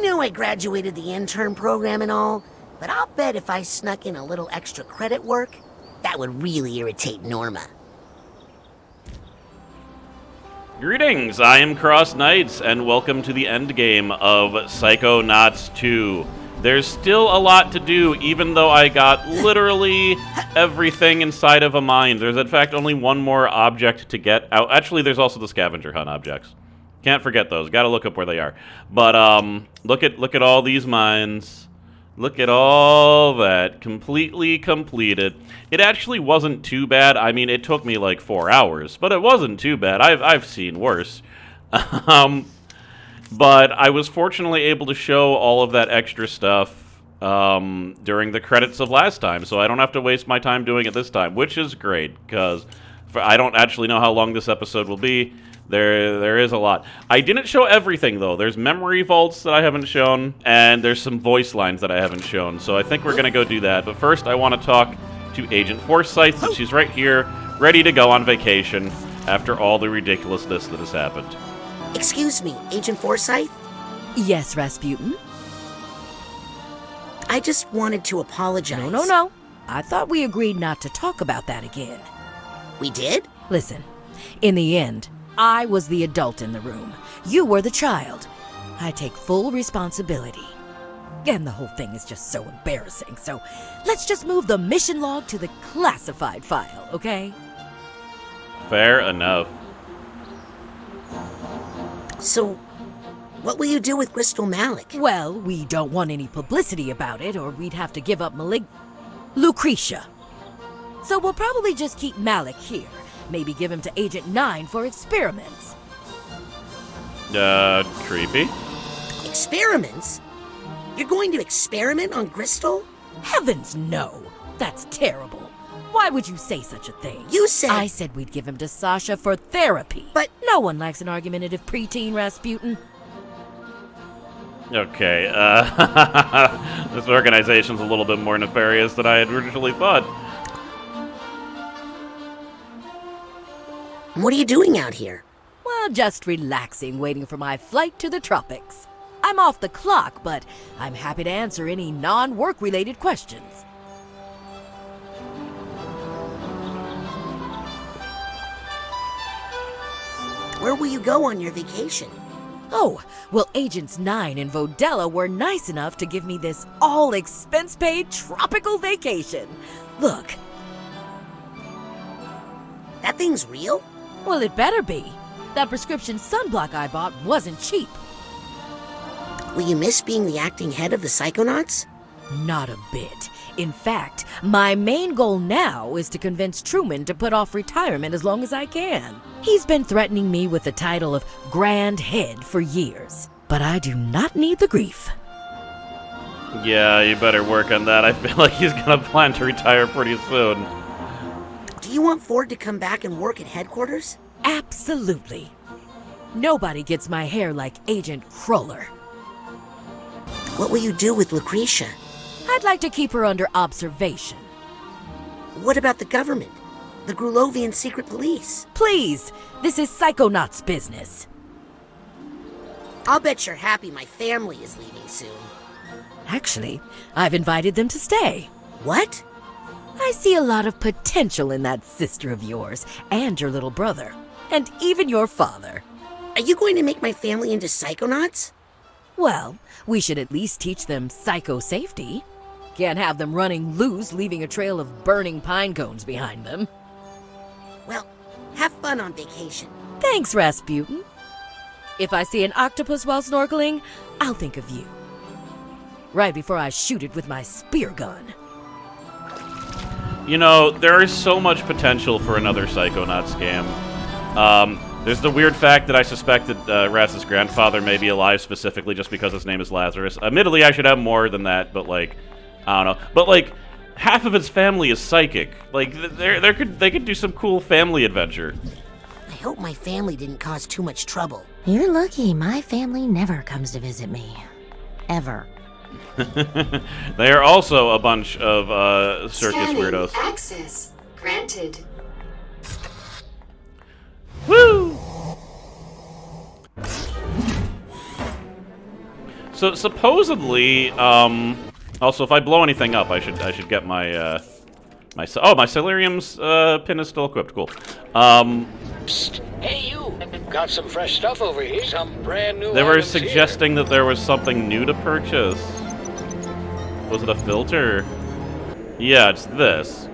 know I graduated the intern program and all, but I'll bet if I snuck in a little extra credit work, that would really irritate Norma. Greetings, I am CrossKnights, and welcome to the endgame of Psychonauts 2. There's still a lot to do, even though I got literally everything inside of a mine. There's, in fact, only one more object to get out. Actually, there's also the scavenger hunt objects. Can't forget those. Gotta look up where they are. But, look at all these mines. Look at all that. Completely completed. It actually wasn't too bad. I mean, it took me like 4 hours, but it wasn't too bad. I've seen worse. But I was fortunately able to show all of that extra stuff during the credits of last time, so I don't have to waste my time doing it this time, which is great, because I don't actually know how long this episode will be. There is a lot. I didn't show everything, though. There's memory vaults that I haven't shown, and there's some voice lines that I haven't shown, so I think we're going to go do that. But first, I want to talk to Agent Forsyth, since she's right here, ready to go on vacation after all the ridiculousness that has happened. Excuse me, Agent Forsyth? Yes, Rasputin? I just wanted to apologize. No. I thought we agreed not to talk about that again. We did? Listen, in the end, I was the adult in the room. You were the child. I take full responsibility. And the whole thing is just so embarrassing, so let's just move the mission log to the classified file, okay? Fair enough. So, what will you do with Crystal Malik? Well, we don't want any publicity about it, or we'd have to give up Lucretia. So we'll probably just keep Malik here. Maybe give him to Agent 9 for experiments. Creepy. Experiments? You're going to experiment on Crystal? Heavens no! That's terrible. Why would you say such a thing? You said... I said we'd give him to Sasha for therapy. But... No one likes an argumentative preteen, Rasputin. Okay, this organization's a little bit more nefarious than I had originally thought. What are you doing out here? Well, just relaxing, waiting for my flight to the tropics. I'm off the clock, but I'm happy to answer any non-work-related questions. Where will you go on your vacation? Oh, well, Agents 9 and Vodella were nice enough to give me this all-expense-paid tropical vacation. Look. That thing's real? Well, it better be. That prescription sunblock I bought wasn't cheap. Will you miss being the acting head of the Psychonauts? Not a bit. In fact, my main goal now is to convince Truman to put off retirement as long as I can. He's been threatening me with the title of Grand Head for years, but I do not need the grief. Yeah, you better work on that. I feel like he's gonna plan to retire pretty soon. Do you want Ford to come back and work at headquarters? Absolutely. Nobody gets my hair like Agent Cruller. What will you do with Lucretia? I'd like to keep her under observation. What about the government? The Grulovian secret police? Please, this is Psychonauts business. I'll bet you're happy my family is leaving soon. Actually, I've invited them to stay. What? I see a lot of potential in that sister of yours, and your little brother, and even your father. Are you going to make my family into Psychonauts? Well, we should at least teach them psycho-safety. Can't have them running loose, leaving a trail of burning pine cones behind them. Well, have fun on vacation. Thanks, Rasputin. If I see an octopus while snorkeling, I'll think of you. Right before I shoot it with my spear gun. You know, there is so much potential for another Psychonauts game. There's the weird fact that I suspect that Raz's grandfather may be alive specifically just because his name is Lazarus. Admittedly, I should have more than that, but, like, I don't know. But, like, half of his family is psychic. Like, they could do some cool family adventure. I hope my family didn't cause too much trouble. You're lucky my family never comes to visit me. Ever. They are also a bunch of circus weirdos. Access granted. Woo! So supposedly, also if I blow anything up, I should get my my Silurium's pin is still equipped. Cool. Psst. Hey, you! Got some fresh stuff over here. Some brand new. They were items suggesting that there was something new to purchase. Was it a filter? Yeah, it's this.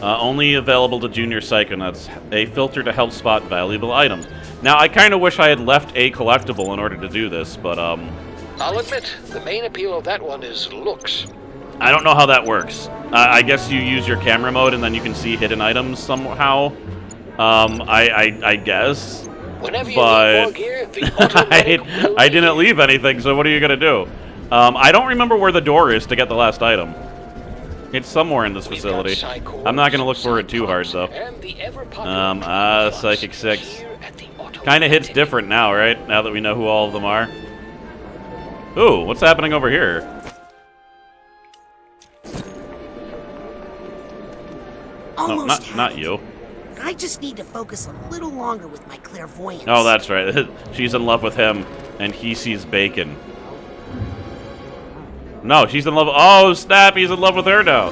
Only available to junior Psychonauts. A filter to help spot valuable items. Now, I kind of wish I had left a collectible in order to do this, but I'll admit, the main appeal of that one is looks. I don't know how that works. I guess you use your camera mode and then you can see hidden items somehow. I guess. Whenever you But need more gear, the automatic will I didn't be leave anything, so what are you gonna do? I don't remember where the door is to get the last item. It's somewhere in this We've facility. got Psychors, I'm not gonna look for it too hard though. and the ever-popular Psychic 6. here at the Kind of hits automatic. different now, right? Now that we know who all of them are. Ooh, what's happening over here? No, Almost had not it. you. I just need to focus a little longer with my clairvoyance. Oh, that's right. She's in love with him, and he sees bacon. No, she's in love. Oh, snap! He's in love with her now.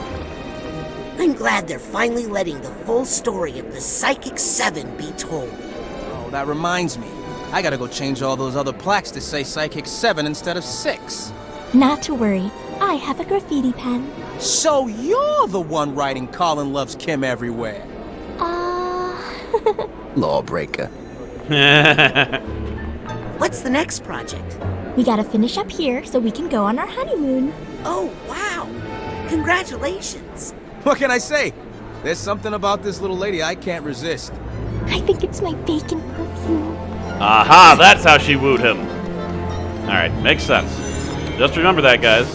I'm glad they're finally letting the full story of the Psychic 7 be told. Oh, that reminds me. I gotta go change all those other plaques to say Psychic 7 instead of 6. Not to worry. I have a graffiti pen. So you're the one writing Colin loves Kim everywhere. Lawbreaker. What's the next project? We gotta finish up here so we can go on our honeymoon. Oh, wow. Congratulations. What can I say? There's something about this little lady I can't resist. I think it's my bacon perfume. Aha! That's how she wooed him. All right, makes sense. Just remember that, guys.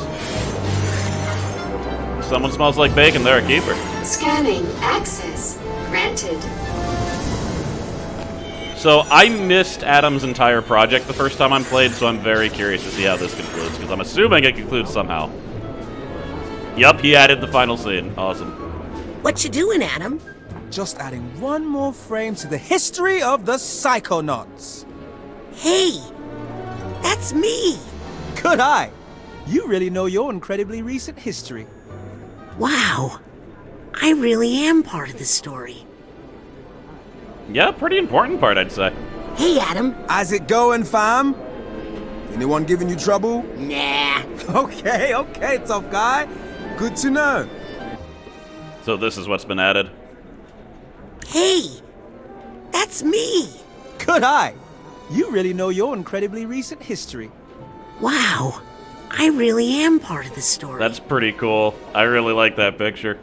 If someone smells like bacon, they're a keeper. Scanning. Access. Granted. So I missed Adam's entire project the first time I played, so I'm very curious to see how this concludes, because I'm assuming it concludes somehow. Yup, he added the final scene. Awesome. What you doing, Adam? Just adding one more frame to the history of the Psychonauts. Hey, that's me. Good eye. You really know your incredibly recent history. Wow. I really am part of the story. Yeah, pretty important part, I'd say. Hey, Adam. How's it going, fam? Anyone giving you trouble? Nah. Okay, tough guy. Good to know. So this is what's been added. Hey, that's me. Good eye. You really know your incredibly recent history. Wow. I really am part of the story. That's pretty cool. I really like that picture.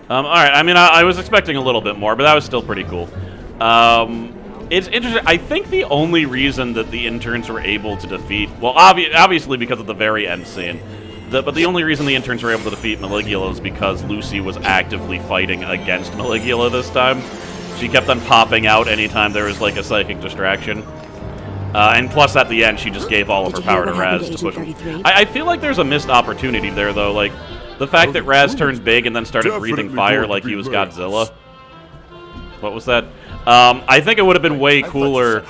Alright, I mean, I was expecting a little bit more, but that was still pretty cool. It's interesting. I think the only reason that the interns were able to defeat... Well, obviously because of the very end scene. But the only reason the interns were able to defeat Maligula is because Lucy was actively fighting against Maligula this time. She kept on popping out anytime there was, like, a psychic distraction. And plus, at the end, she just gave all of her power to Raz to push him. I feel like there's a missed opportunity there, though. Like, the fact that Raz turned big and then started breathing fire like he was Godzilla. What was that? I think it would have been way cooler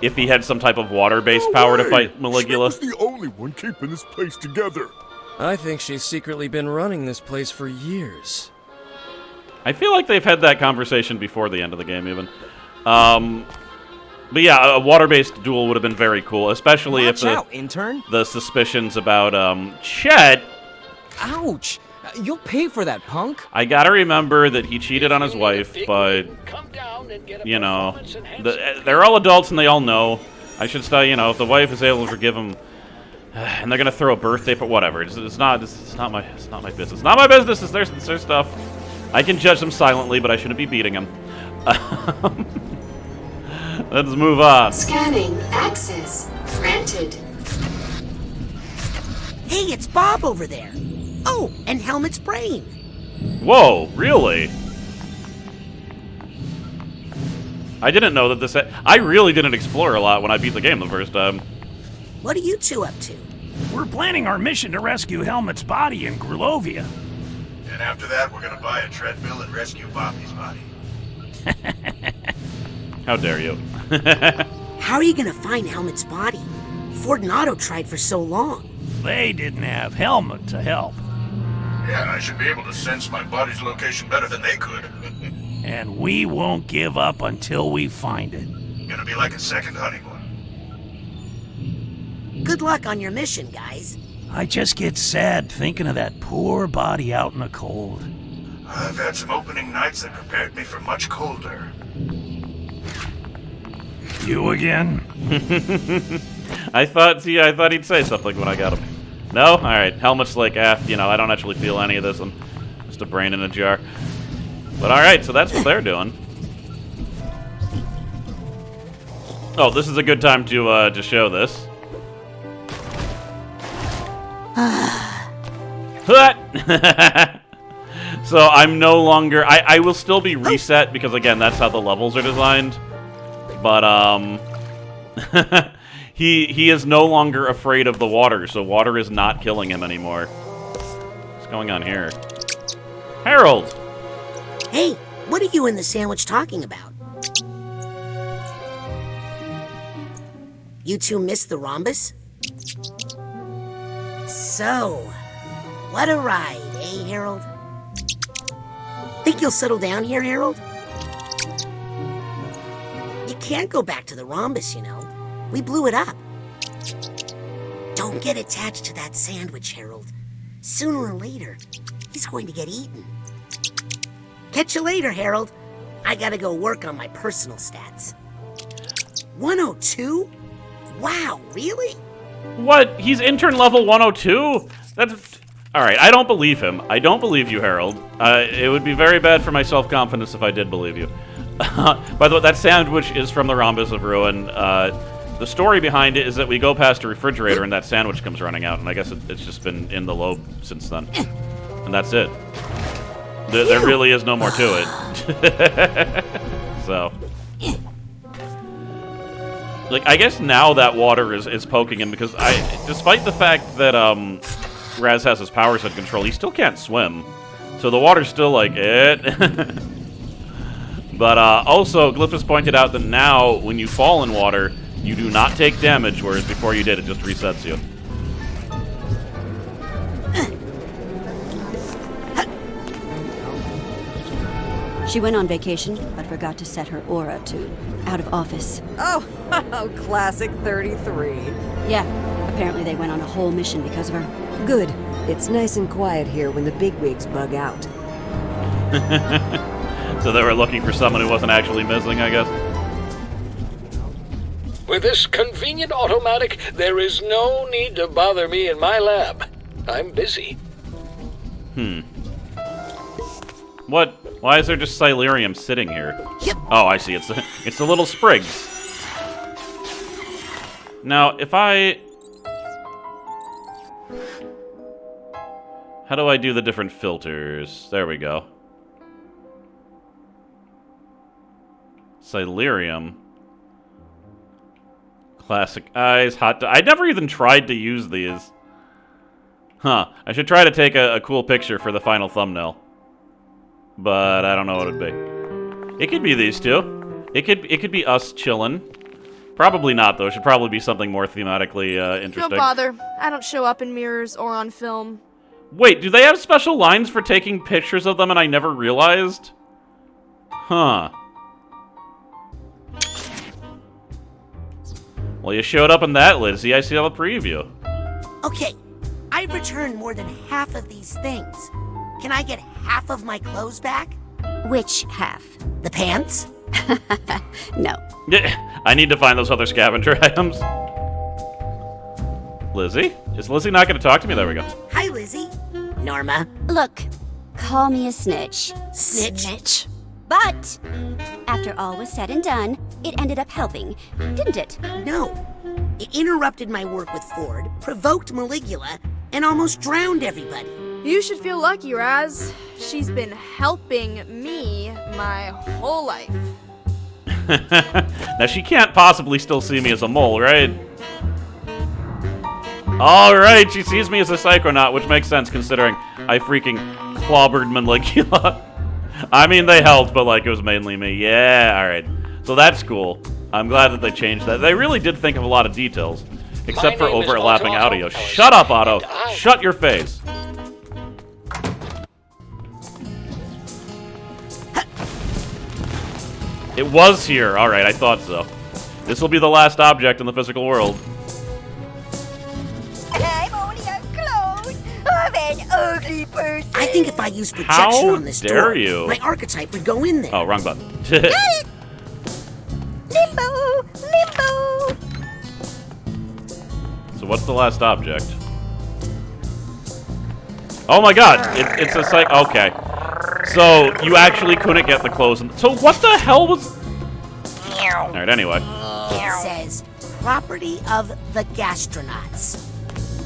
if he had some type of water-based power to fight Maligula. She was the only one keeping this place together. I think she's secretly been running this place for years. I feel like they've had that conversation before the end of the game, even. But yeah, a water-based duel would have been very cool, especially Watch if out, intern. the suspicions about Chet. Ouch! You'll pay for that, punk. I gotta remember that he cheated on his wife, but Come down and get a you know, performance enhancement. they're all adults and they all know. I should start, you know, if the wife is able to forgive him, and they're gonna throw a birthday, but whatever. It's not my business. Not my business. It's their stuff. I can judge them silently, but I shouldn't be beating them. Let's move on. Scanning. Access. Granted. Hey, it's Bob over there. Oh, and Helmet's brain. Whoa, really? I didn't know that this... I really didn't explore a lot when I beat the game the first time. What are you two up to? We're planning our mission to rescue Helmet's body in Grulovia. And after that, we're gonna buy a treadmill and rescue Bobby's body. How dare you? How are you gonna find Helmet's body? Ford and Otto tried for so long. They didn't have Helmut to help. Yeah, I should be able to sense my body's location better than they could. And we won't give up until we find it. Gonna be like a second honeymoon. Good luck on your mission, guys. I just get sad thinking of that poor body out in the cold. I've had some opening nights that prepared me for much colder. You again? I thought he'd say something when I got him. No? Alright, Helmut's like, you know, I don't actually feel any of this. I'm just a brain in a jar. But alright, so that's what they're doing. Oh, this is a good time to show this. So I'm no longer... I will still be reset because, again, that's how the levels are designed. But, he is no longer afraid of the water, so water is not killing him anymore. What's going on here? Harold! Hey, what are you and the sandwich talking about? You two missed the rhombus? So, what a ride, eh, Harold? Think you'll settle down here, Harold? You can't go back to the rhombus, you know. We blew it up. Don't get attached to that sandwich, Harold. Sooner or later, he's going to get eaten. Catch you later, Harold. I gotta go work on my personal stats. 102? Wow, really? What? He's intern level 102? That's... Alright, I don't believe him. I don't believe you, Harold. It would be very bad for my self-confidence if I did believe you. By the way, that sandwich is from the Rhombus of Ruin. The story behind it is that we go past a refrigerator and that sandwich comes running out, and I guess it's just been in the lobe since then. And that's it. There really is no more to it. So... Like, I guess now that water is poking him because despite the fact that, Raz has his powers under control, he still can't swim. So the water's still like, But, also, Glyphus pointed out that now, when you fall in water, you do not take damage, whereas before you did, it just resets you. She went on vacation, but forgot to set her aura to out of office. Oh, classic 33. Yeah, apparently they went on a whole mission because of her. Good. It's nice and quiet here when the bigwigs bug out. So they were looking for someone who wasn't actually missing, I guess. With this convenient automatic, there is no need to bother me in my lab. I'm busy. What? Why is there just Silurium sitting here? Yep. Oh, I see. It's the little sprigs. Now, if I... How do I do the different filters? There we go. Silurium. Classic eyes, hot... I never even tried to use these. Huh. I should try to take a cool picture for the final thumbnail. But I don't know what it'd be. It could be these two. It could be us chillin'. Probably not, though. It should probably be something more thematically interesting. Don't bother. I don't show up in mirrors or on film. Wait, do they have special lines for taking pictures of them and I never realized? Huh. Well, you showed up in that, Lizzie. I see on the preview. Okay, I've returned more than half of these things. Can I get half of my clothes back? Which half? The pants? No. Yeah, I need to find those other scavenger items. Lizzie? Is Lizzie not going to talk to me? There we go. Hi, Lizzie. Norma. Look, call me a snitch. Snitch? But, after all was said and done, it ended up helping, didn't it? No. It interrupted my work with Ford, provoked Maligula, and almost drowned everybody. You should feel lucky, Raz. She's been helping me my whole life. Now, she can't possibly still see me as a mole, right? Alright, she sees me as a Psychonaut, which makes sense considering I freaking clobbered Maligula. I mean, they helped, but, like, it was mainly me. Yeah, alright. So that's cool. I'm glad that they changed that. They really did think of a lot of details. Except for name is overlapping Otto, audio. Otto, Shut up, Otto. and I- Shut your face. It was here. All right, I thought so. This will be the last object in the physical world. I'm only a clone of an ugly person. I think if I use projection How on this dare door, you? my archetype would go in there. Oh, wrong button. Limbo, limbo. So what's the last object? Oh my god, it's a psych. Okay. So you actually couldn't get the clothes. So what the hell was... Alright, anyway. It says, property of the gastronauts.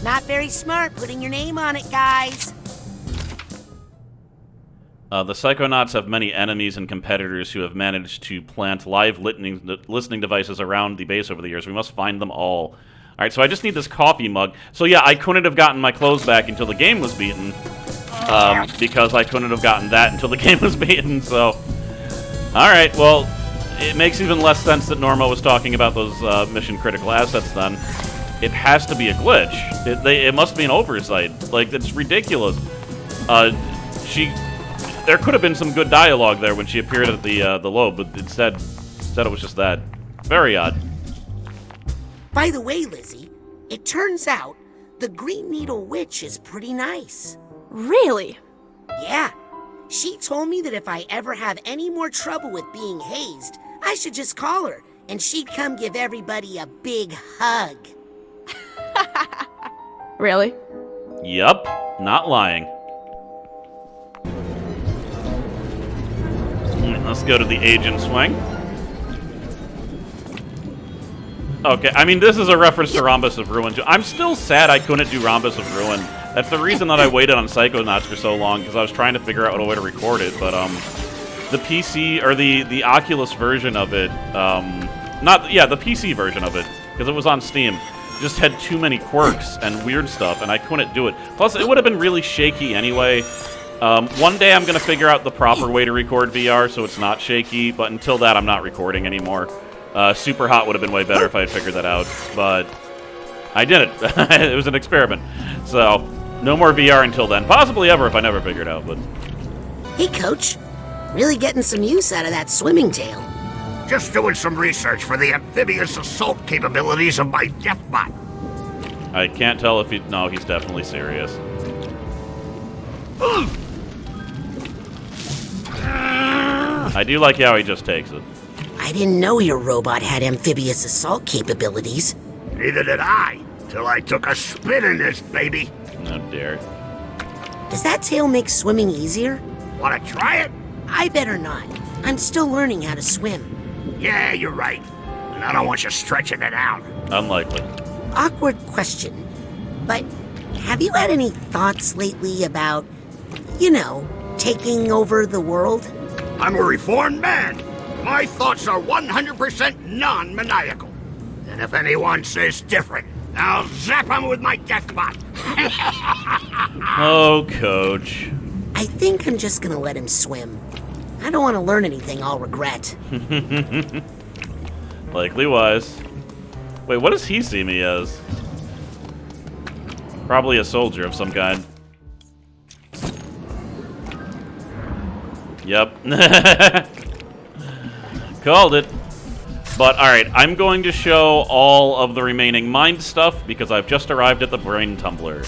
Not very smart putting your name on it, guys. The Psychonauts have many enemies and competitors who have managed to plant live listening devices around the base over the years. We must find them all. Alright, so I just need this coffee mug. So yeah, I couldn't have gotten my clothes back until the game was beaten. Because I couldn't have gotten that until the game was beaten, so... Alright, well, it makes even less sense that Norma was talking about those mission-critical assets then. It has to be a glitch. It must be an oversight. Like, it's ridiculous. There could have been some good dialogue there when she appeared at the lobe, but instead it was just that. Very odd. By the way, Lizzie, it turns out the Green Needle Witch is pretty nice. Really? Yeah. She told me that if I ever have any more trouble with being hazed, I should just call her, and she'd come give everybody a big hug. Really? Yup, not lying. Let's go to the agent swing. Okay, I mean, this is a reference to Rhombus of Ruin. I'm still sad I couldn't do Rhombus of Ruin. That's the reason that I waited on Psychonauts for so long, because I was trying to figure out a way to record it, but, the PC, or the Oculus version of it, the PC version of it, because it was on Steam, just had too many quirks and weird stuff, and I couldn't do it. Plus, it would have been really shaky anyway. One day I'm going to figure out the proper way to record VR so it's not shaky, but until that, I'm not recording anymore. Super Hot would have been way better if I had figured that out, but I didn't. It was an experiment. So, no more VR until then. Possibly ever if I never figure it out, but... Hey, Coach. Really getting some use out of that swimming tail. Just doing some research for the amphibious assault capabilities of my Deathbot. I can't tell if he... No, he's definitely serious. I do like how he just takes it. I didn't know your robot had amphibious assault capabilities. Neither did I, till I took a spin in this baby. No dare. Does that tail make swimming easier? Wanna try it? I better not. I'm still learning how to swim. Yeah, you're right. And I don't want you stretching it out. Unlikely. Awkward question, but have you had any thoughts lately about, taking over the world? I'm a reformed man. My thoughts are 100% non-maniacal. And if anyone says different, I'll zap them with my Deathbot. Oh, Coach. I think I'm just gonna let him swim. I don't want to learn anything I'll regret. Likely wise. Wait, what does he see me as? Probably a soldier of some kind. Yep. Called it. But, alright, I'm going to show all of the remaining mind stuff because I've just arrived at the brain tumbler.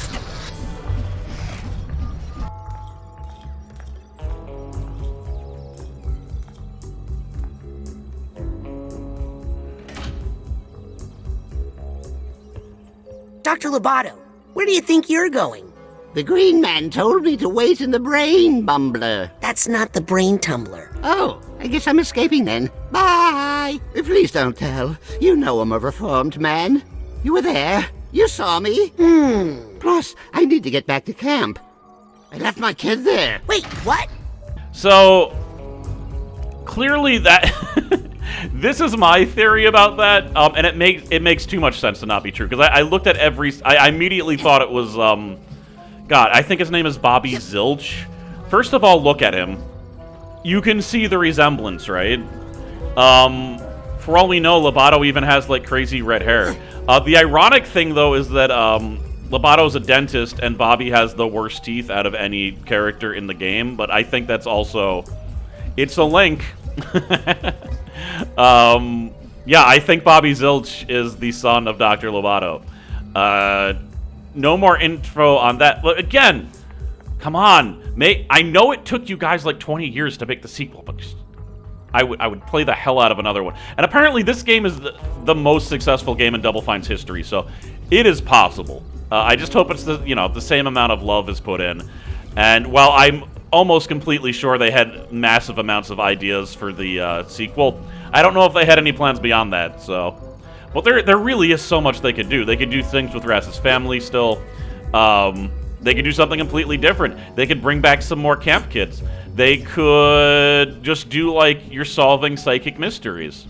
Dr. Lobato, where do you think you're going? The green man told me to wait in the brain bumbler. That's not the brain tumbler. Oh, I guess I'm escaping then. Bye! Please don't tell. You know I'm a reformed man. You were there. You saw me. Plus, I need to get back to camp. I left my kid there. Wait, what? So, clearly that... This is my theory about that, and it makes too much sense to not be true, because I looked at I immediately thought it was, God, I think his name is Bobby Zilch. First of all, look at him. You can see the resemblance, right? For all we know, Lobato even has, like, crazy red hair. The ironic thing, though, is that Lobato's a dentist, and Bobby has the worst teeth out of any character in the game, but I think that's also... It's a link. Yeah, I think Bobby Zilch is the son of Dr. Lobato. No more info on that. But again, come on. I know it took you guys like 20 years to make the sequel, but just, I would play the hell out of another one. And apparently this game is the most successful game in Double Fine's history, so it is possible. I just hope it's the same amount of love is put in. And while I'm almost completely sure they had massive amounts of ideas for the sequel, I don't know if they had any plans beyond that, so... But there really is so much they could do. They could do things with Raz's family still. They could do something completely different. They could bring back some more camp kids. They could just do, like, you're solving psychic mysteries.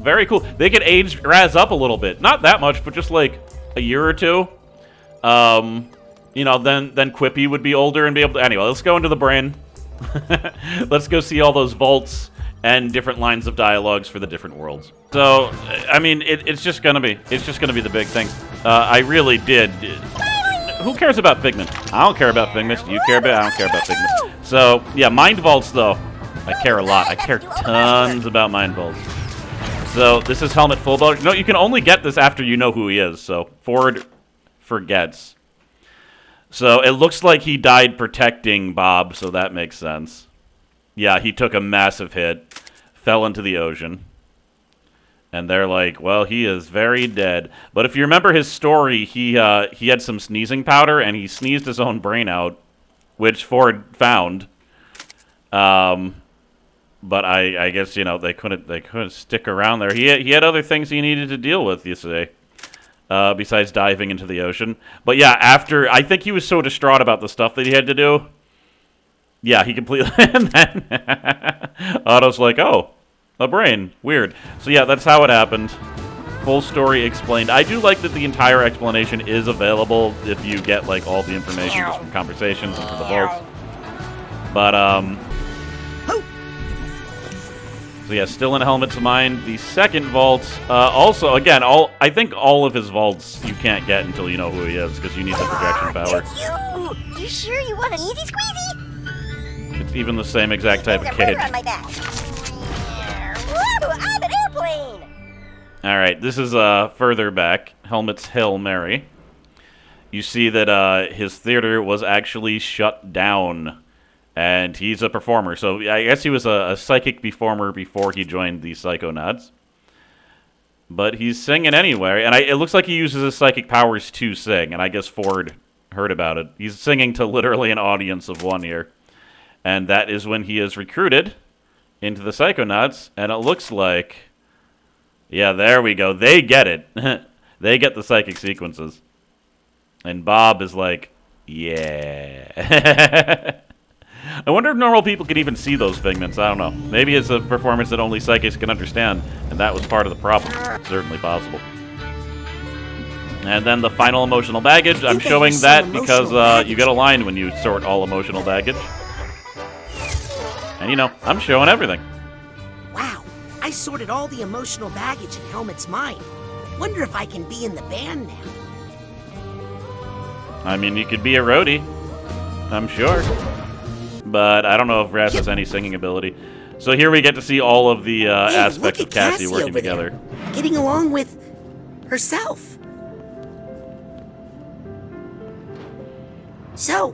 Very cool. They could age Raz up a little bit. Not that much, but just, like, a year or two. You know, then Quippy would be older and be able to... Anyway, let's go into the brain. Let's go see all those vaults and different lines of dialogues for the different worlds. So, I mean, it's just gonna be the big thing. I really did. Who cares about Figment? I don't care about Figment. Do you care about? I don't care about Figment. So, yeah, Mind Vaults though, I care a lot. I care tons about Mind Vaults. So this is Helmet Full Body. No, you can only get this after you know who he is. So Ford forgets. So it looks like he died protecting Bob, so that makes sense. Yeah, he took a massive hit, fell into the ocean. And they're like, well, he is very dead. But if you remember his story, he had some sneezing powder, and he sneezed his own brain out, which Ford found. But I guess, you know, they couldn't stick around there. He had other things he needed to deal with, you say. Besides diving into the ocean. But yeah, after... I think he was so distraught about the stuff that he had to do. Yeah, he completely... And then Otto's like, oh, a brain. Weird. So yeah, that's how it happened. Full story explained. I do like that the entire explanation is available if you get, like, all the information just from conversations and from the vaults. But, so yeah, still in Helmet's mind. The second vault, also, again, I think all of his vaults you can't get until you know who he is, because you need the projection power. It's you! You sure you want an easy squeezy? It's even the same exact type of cage. On my back. Woo, I'm an airplane! Alright, this is further back. Helmet's Hail Mary. You see that his theater was actually shut down. And he's a performer, so I guess he was a psychic performer before he joined the Psychonauts. But he's singing anyway, and it looks like he uses his psychic powers to sing, and I guess Ford heard about it. He's singing to literally an audience of one here. And that is when he is recruited into the Psychonauts, and it looks like... Yeah, there we go. They get it. They get the psychic sequences. And Bob is like, yeah... I wonder if normal people could even see those figments. I don't know. Maybe it's a performance that only psychics can understand, and that was part of the problem. Certainly possible. And then the final emotional baggage. I'm showing that because you get a line when you sort all emotional baggage. And, you know, I'm showing everything. Wow, I sorted all the emotional baggage in Helmet's mind. Wonder if I can be in the band now. I mean, you could be a roadie. I'm sure. But I don't know if Raz has any singing ability. So here we get to see all of the aspects of Cassie working together. Getting along with herself. So,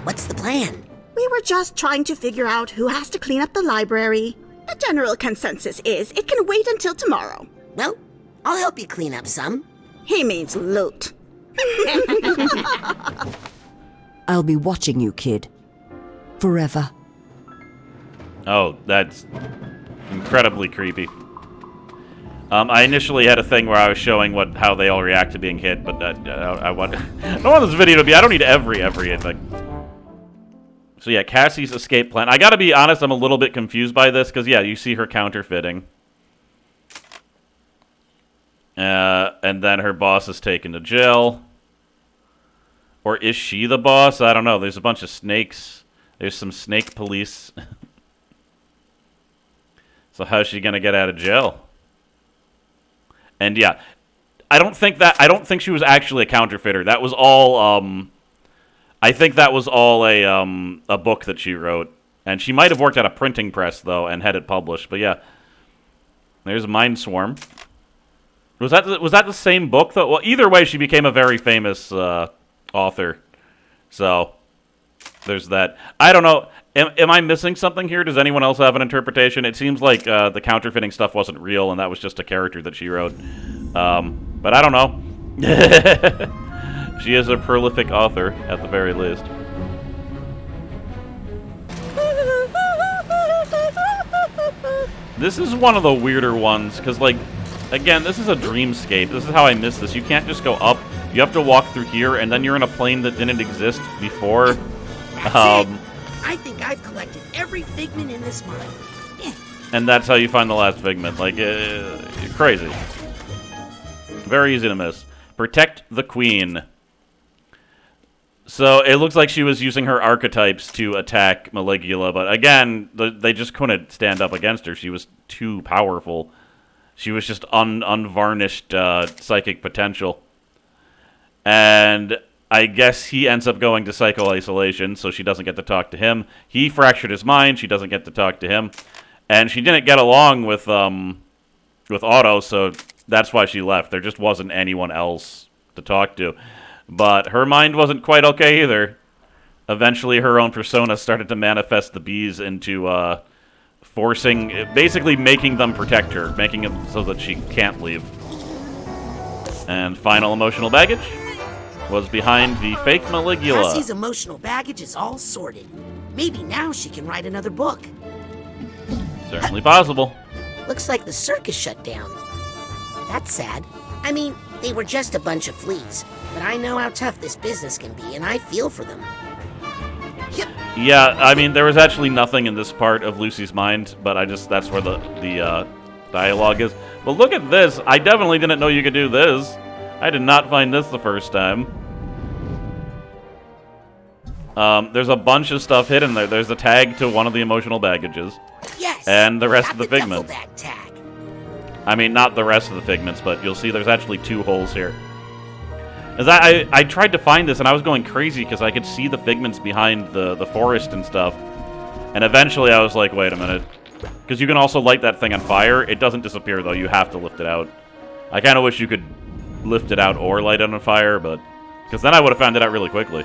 what's the plan? We were just trying to figure out who has to clean up the library. The general consensus is it can wait until tomorrow. Well, I'll help you clean up some. He means loot. I'll be watching you, kid. Forever. Oh, that's incredibly creepy. I initially had a thing where I was showing how they all react to being hit, but I want this video to be. I don't need every thing. So yeah, Cassie's escape plan. I gotta be honest, I'm a little bit confused by this because yeah, you see her counterfeiting, and then her boss is taken to jail. Or is she the boss? I don't know. There's a bunch of snakes. There's some snake police. So how's she gonna get out of jail? And yeah, I don't think she was actually a counterfeiter. That was all I think that was all a book that she wrote. And she might have worked at a printing press though and had it published. But yeah. There's Mind Swarm. Was that the same book though? Well, either way she became a very famous author. So there's that. I don't know. Am I missing something here? Does anyone else have an interpretation? It seems like the counterfeiting stuff wasn't real and that was just a character that she wrote. But I don't know. She is a prolific author, at the very least. This is one of the weirder ones, because, like, again, this is a dreamscape. This is how I miss this. You can't just go up. You have to walk through here, and then you're in a plane that didn't exist before. That's it. I think I've collected every figment in this mine. And that's how you find the last figment. Like, crazy. Very easy to miss. Protect the Queen. So it looks like she was using her archetypes to attack Maligula, but again, they just couldn't stand up against her. She was too powerful. She was just unvarnished psychic potential. And I guess he ends up going to psycho-isolation, so she doesn't get to talk to him. He fractured his mind. She doesn't get to talk to him. And she didn't get along with Otto, so that's why she left. There just wasn't anyone else to talk to. But her mind wasn't quite okay either. Eventually, her own persona started to manifest the bees into basically making them protect her, making it so that she can't leave. And final emotional baggage was behind the fake Maligula. Cassie's emotional baggage is all sorted. Maybe now she can write another book. Certainly possible. Looks like the circus shut down. That's sad. I mean, they were just a bunch of fleas, but I know how tough this business can be, and I feel for them. Yep. Yeah, I mean, there was actually nothing in this part of Lucy's mind, but that's where the dialogue is. Well, look at this. I definitely didn't know you could do this. I did not find this the first time. There's a bunch of stuff hidden there. There's a tag to one of the emotional baggages. Yes. And the rest of the duffel figments. bag tag. I mean, not the rest of the figments, but you'll see there's actually 2 holes here. As I tried to find this, and I was going crazy because I could see the figments behind the forest and stuff. And eventually I was like, wait a minute. Because you can also light that thing on fire. It doesn't disappear, though. You have to lift it out. I kind of wish you could lift it out or light it on fire, but... Because then I would have found it out really quickly.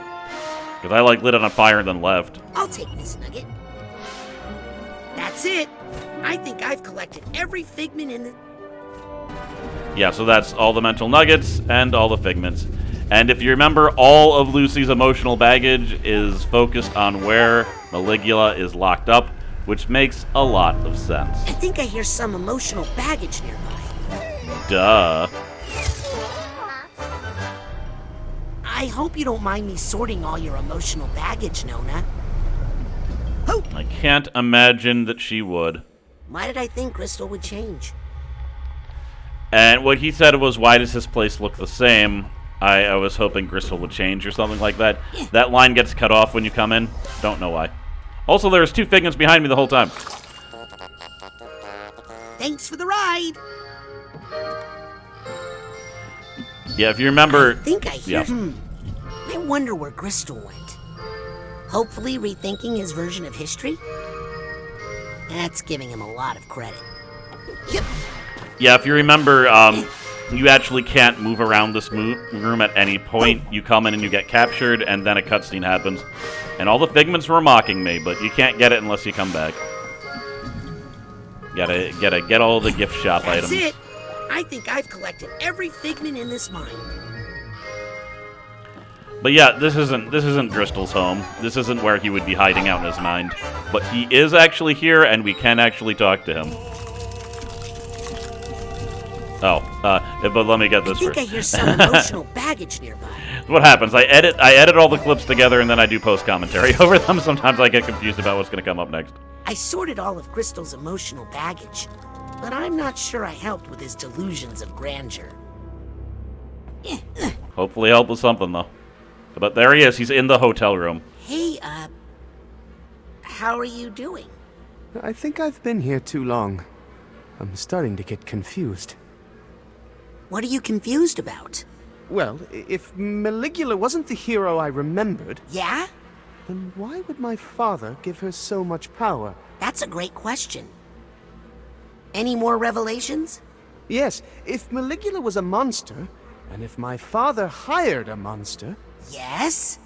Because I, lit it on fire and then left. I'll take this nugget. That's it. I think I've collected every figment in the... Yeah, so that's all the mental nuggets and all the figments. And if you remember, all of Lucy's emotional baggage is focused on where Maligula is locked up, which makes a lot of sense. I think I hear some emotional baggage nearby. Duh. I hope you don't mind me sorting all your emotional baggage, Nona. Oh! I can't imagine that she would. Why did I think Crystal would change? And what he said was, why does this place look the same? I was hoping Crystal would change or something like that. That line gets cut off when you come in. Don't know why. Also, there's 2 figments behind me the whole time. Thanks for the ride. Yeah, if you remember... I think I hear... Yeah. I wonder where Crystal went. Hopefully rethinking his version of history? That's giving him a lot of credit. Yep. Yeah, if you remember, you actually can't move around this room at any point. You come in and you get captured, and then a cutscene happens. And all the figments were mocking me, but you can't get it unless you come back. Gotta get all the gift shop items. That's it. I think I've collected every figment in this mine. But yeah, this isn't Driscoll's home. This isn't where he would be hiding out in his mind. But he is actually here, and we can actually talk to him. Oh, but let me get this first. I think I hear some emotional baggage nearby. What happens? I edit all the clips together, and then I do post-commentary over them. Sometimes I get confused about what's going to come up next. I sorted all of Crystal's emotional baggage, but I'm not sure I helped with his delusions of grandeur. Hopefully help with something, though. But there he is. He's in the hotel room. Hey, how are you doing? I think I've been here too long. I'm starting to get confused. What are you confused about? Well, if Maligula wasn't the hero I remembered... Yeah? Then why would my father give her so much power? That's a great question. Any more revelations? Yes, if Maligula was a monster, and if my father hired a monster... Yes?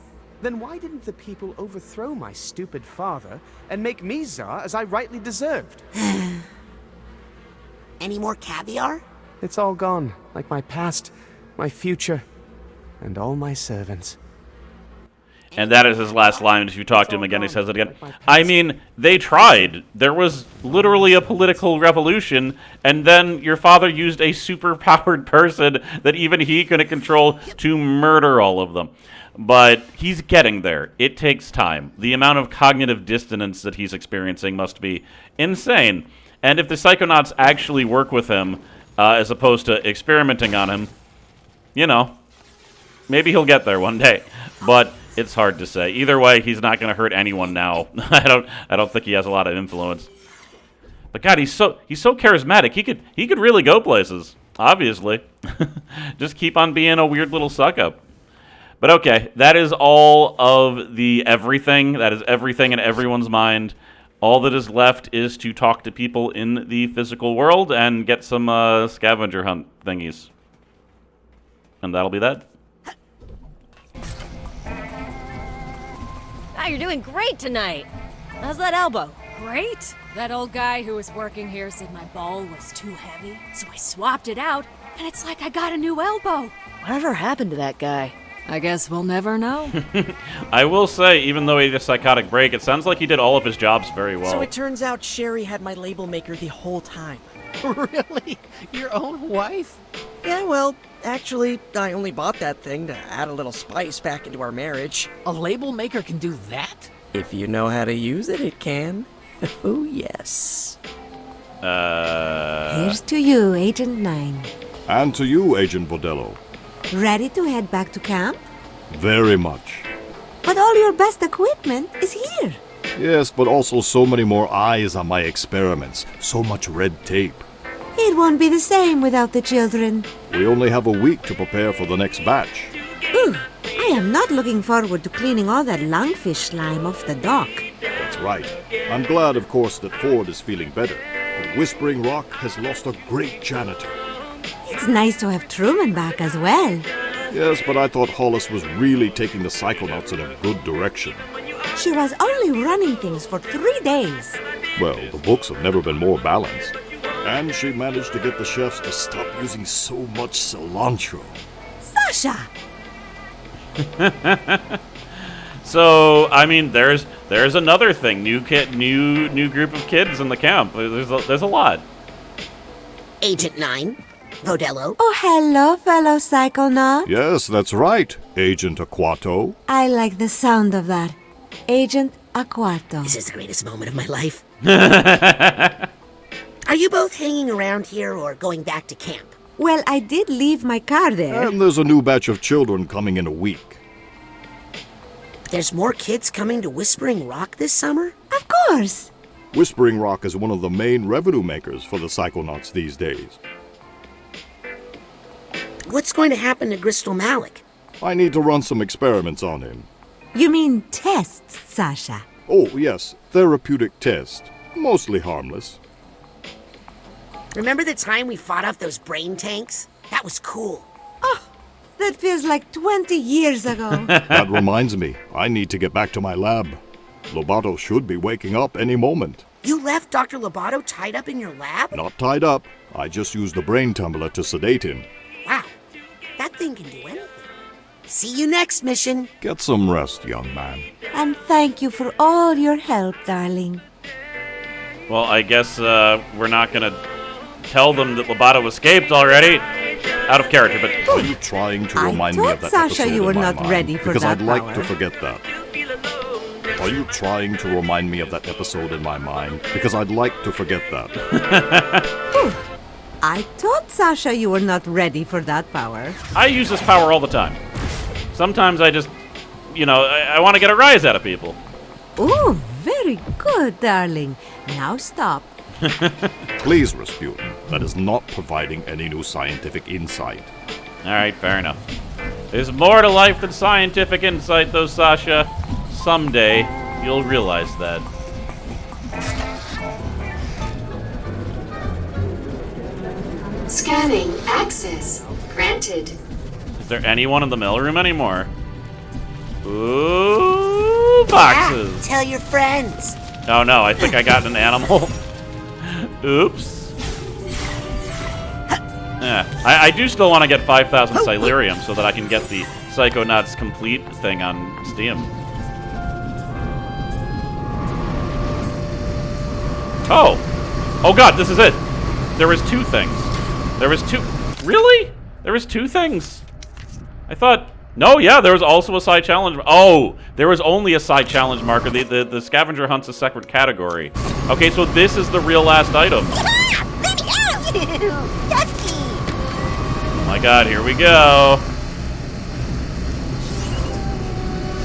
Then why didn't the people overthrow my stupid father and make me Tsar as I rightly deserved? Any more caviar? It's all gone, like my past, my future, and all my servants. And that is his last line. As you talk to him again, he says it again. I mean, they tried. There was literally a political revolution, and then your father used a super-powered person that even he couldn't control to murder all of them. But he's getting there. It takes time. The amount of cognitive dissonance that he's experiencing must be insane. And if the Psychonauts actually work with him, as opposed to experimenting on him, you know, maybe he'll get there one day. But it's hard to say. Either way, he's not going to hurt anyone now. I don't think he has a lot of influence. But God, he's so charismatic. He could really go places. Obviously, just keep on being a weird little suck up. But okay, that is all of the everything. That is everything in everyone's mind. All that is left is to talk to people in the physical world and get some scavenger hunt thingies. And that'll be that. Ah, you're doing great tonight. How's that elbow? Great. That old guy who was working here said my ball was too heavy, so I swapped it out, and it's like I got a new elbow. Whatever happened to that guy? I guess we'll never know. I will say, even though he had a psychotic break, it sounds like he did all of his jobs very well. So it turns out Sherry had my label maker the whole time. Really? Your own wife? Yeah, well, actually, I only bought that thing to add a little spice back into our marriage. A label maker can do that? If you know how to use it, it can. Oh, yes. Here's to you, Agent 9. And to you, Agent Bordello. Ready to head back to camp? Very much. But all your best equipment is here. Yes, but also so many more eyes on my experiments. So much red tape. It won't be the same without the children. We only have a week to prepare for the next batch. Ooh, I am not looking forward to cleaning all that lungfish slime off the dock. That's right. I'm glad, of course, that Ford is feeling better. But Whispering Rock has lost a great janitor. It's nice to have Truman back as well. Yes, but I thought Hollis was really taking the Psychonauts in a good direction. She was only running things for 3 days. Well, the books have never been more balanced. And she managed to get the chefs to stop using so much cilantro. Sasha! So, I mean, there's another thing. New group of kids in the camp. There's a lot. Agent 9. Vodello. Oh, hello, fellow Psychonaut. Yes, that's right, Agent Aquato. I like the sound of that. Agent Aquato. This is the greatest moment of my life. Are you both hanging around here or going back to camp? Well, I did leave my car there. And there's a new batch of children coming in a week. There's more kids coming to Whispering Rock this summer? Of course. Whispering Rock is one of the main revenue makers for the Psychonauts these days. What's going to happen to Crystal Malik? I need to run some experiments on him. You mean tests, Sasha? Oh, yes, therapeutic test. Mostly harmless. Remember the time we fought off those brain tanks? That was cool. Oh, that feels like 20 years ago. That reminds me, I need to get back to my lab. Lobato should be waking up any moment. You left Dr. Lobato tied up in your lab? Not tied up. I just used the brain tumbler to sedate him. Wow, that thing can do anything. See you next mission. Get some rest, young man. And thank you for all your help, darling. Well, I guess we're not going to tell them that Lobato escaped already. Out of character, but... Are you trying to remind me of that Sasha, episode you were in my not mind? ready for because that I'd like power. to forget that. Are you trying to remind me of that episode in my mind? Because I'd like to forget that. I told Sasha you were not ready for that power. I use this power all the time. Sometimes I just, I want to get a rise out of people. Ooh, very good, darling. Now stop. Please, Rasputin, that is not providing any new scientific insight. Alright, fair enough. There's more to life than scientific insight, though, Sasha. Someday, you'll realize that. Scanning access granted. Is there anyone in the mailroom anymore? Ooh, boxes. Tell your friends. Oh no, I think I got an animal. Oops. Yeah, I do still want to get 5,000 Silurium so that I can get the Psychonauts complete thing on Steam. Oh! Oh god, this is it! There was 2 things. There was 2... Really? There was 2 things. I thought... No, yeah, there was also a side challenge... Oh! There was only a side challenge marker. The scavenger hunt's a separate category. Okay, so this is the real last item. Oh my god, here we go.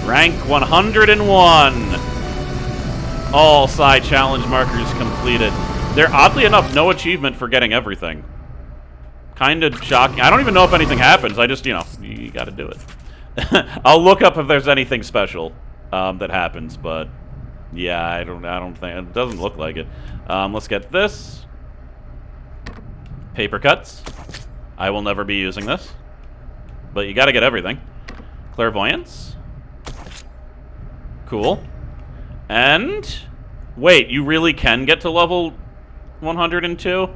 Rank 101. All side challenge markers completed. They're oddly enough no achievement for getting everything. Kind of shocking. I don't even know if anything happens. I just, you know, you gotta do it. I'll look up if there's anything special that happens, but yeah, I don't think it doesn't look like it. Let's get this. Paper cuts. I will never be using this, but you gotta get everything. Clairvoyance. Cool. And wait, you really can get to level 102?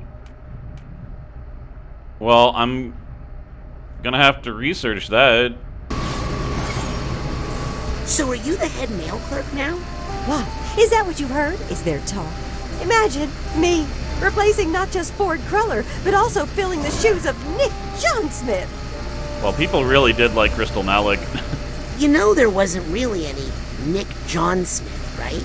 Well, I'm gonna have to research that. So are you the head mail clerk now? What? Is that what you've heard? Is there talk? Imagine me replacing not just Ford Cruller, but also filling the shoes of Nick John Smith. Well, people really did like Crystal Malik. You know there wasn't really any Nick John Smith, right?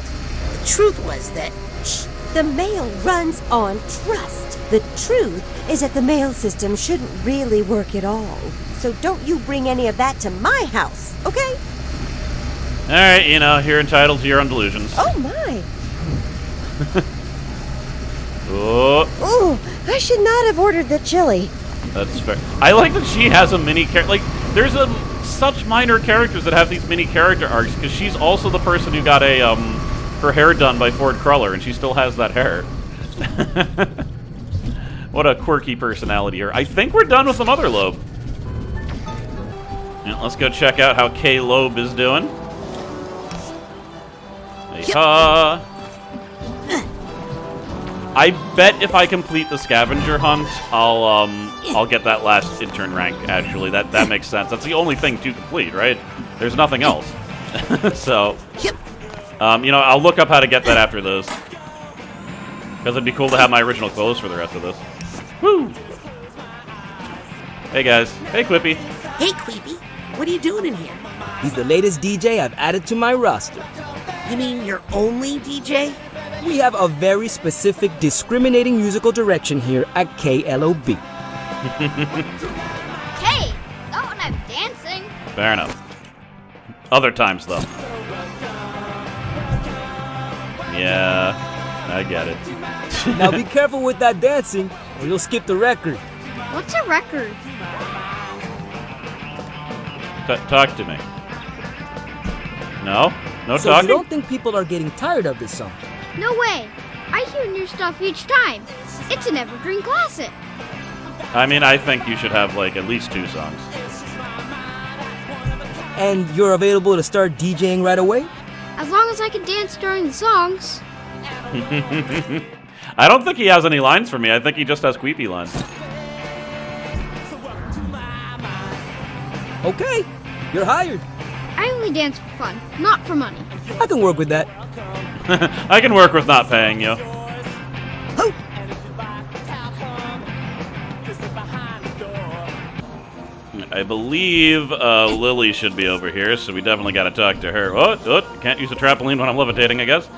The truth was that... Shh! The mail runs on trust. The truth is that the mail system shouldn't really work at all. So don't you bring any of that to my house, okay? Alright, you know, you're entitled to your own delusions. Oh my! Oh. Ooh, I should not have ordered the chili. That's fair. I like that she has a mini character. Like, there's such minor characters that have these mini character arcs, because she's also the person who got a, her hair done by Ford Cruller, and she still has that hair. What a quirky personality here. I think we're done with the Mother Lobe. Yeah, let's go check out how K. Loeb is doing. Hey-ha. I bet if I complete the scavenger hunt, I'll get that last intern rank, actually. That makes sense. That's the only thing to complete, right? There's nothing else. So, you know, I'll look up how to get that after this. Because it'd be cool to have my original clothes for the rest of this. Woo! Hey, guys. Hey, Quippy. Hey, Quippy. What are you doing in here? He's the latest DJ I've added to my roster. You mean your only DJ? We have a very specific discriminating musical direction here at KLOB. Hey, not when I'm dancing. Fair enough. Other times, though. Yeah, I get it. Now be careful with that dancing, or you'll skip the record. What's a record? Talk to me. No? No so talking? You don't think people are getting tired of this song? No way. I hear new stuff each time. It's an evergreen classic. I mean, I think you should have, like, at least 2 songs. And you're available to start DJing right away? As long as I can dance during the songs. I don't think he has any lines for me. I think he just has Queepy lines. Okay, you're hired. I only dance for fun, not for money. I can work with that. I can work with not paying you. I believe Lily should be over here, so we definitely got to talk to her. Oh, can't use a trampoline when I'm levitating, I guess.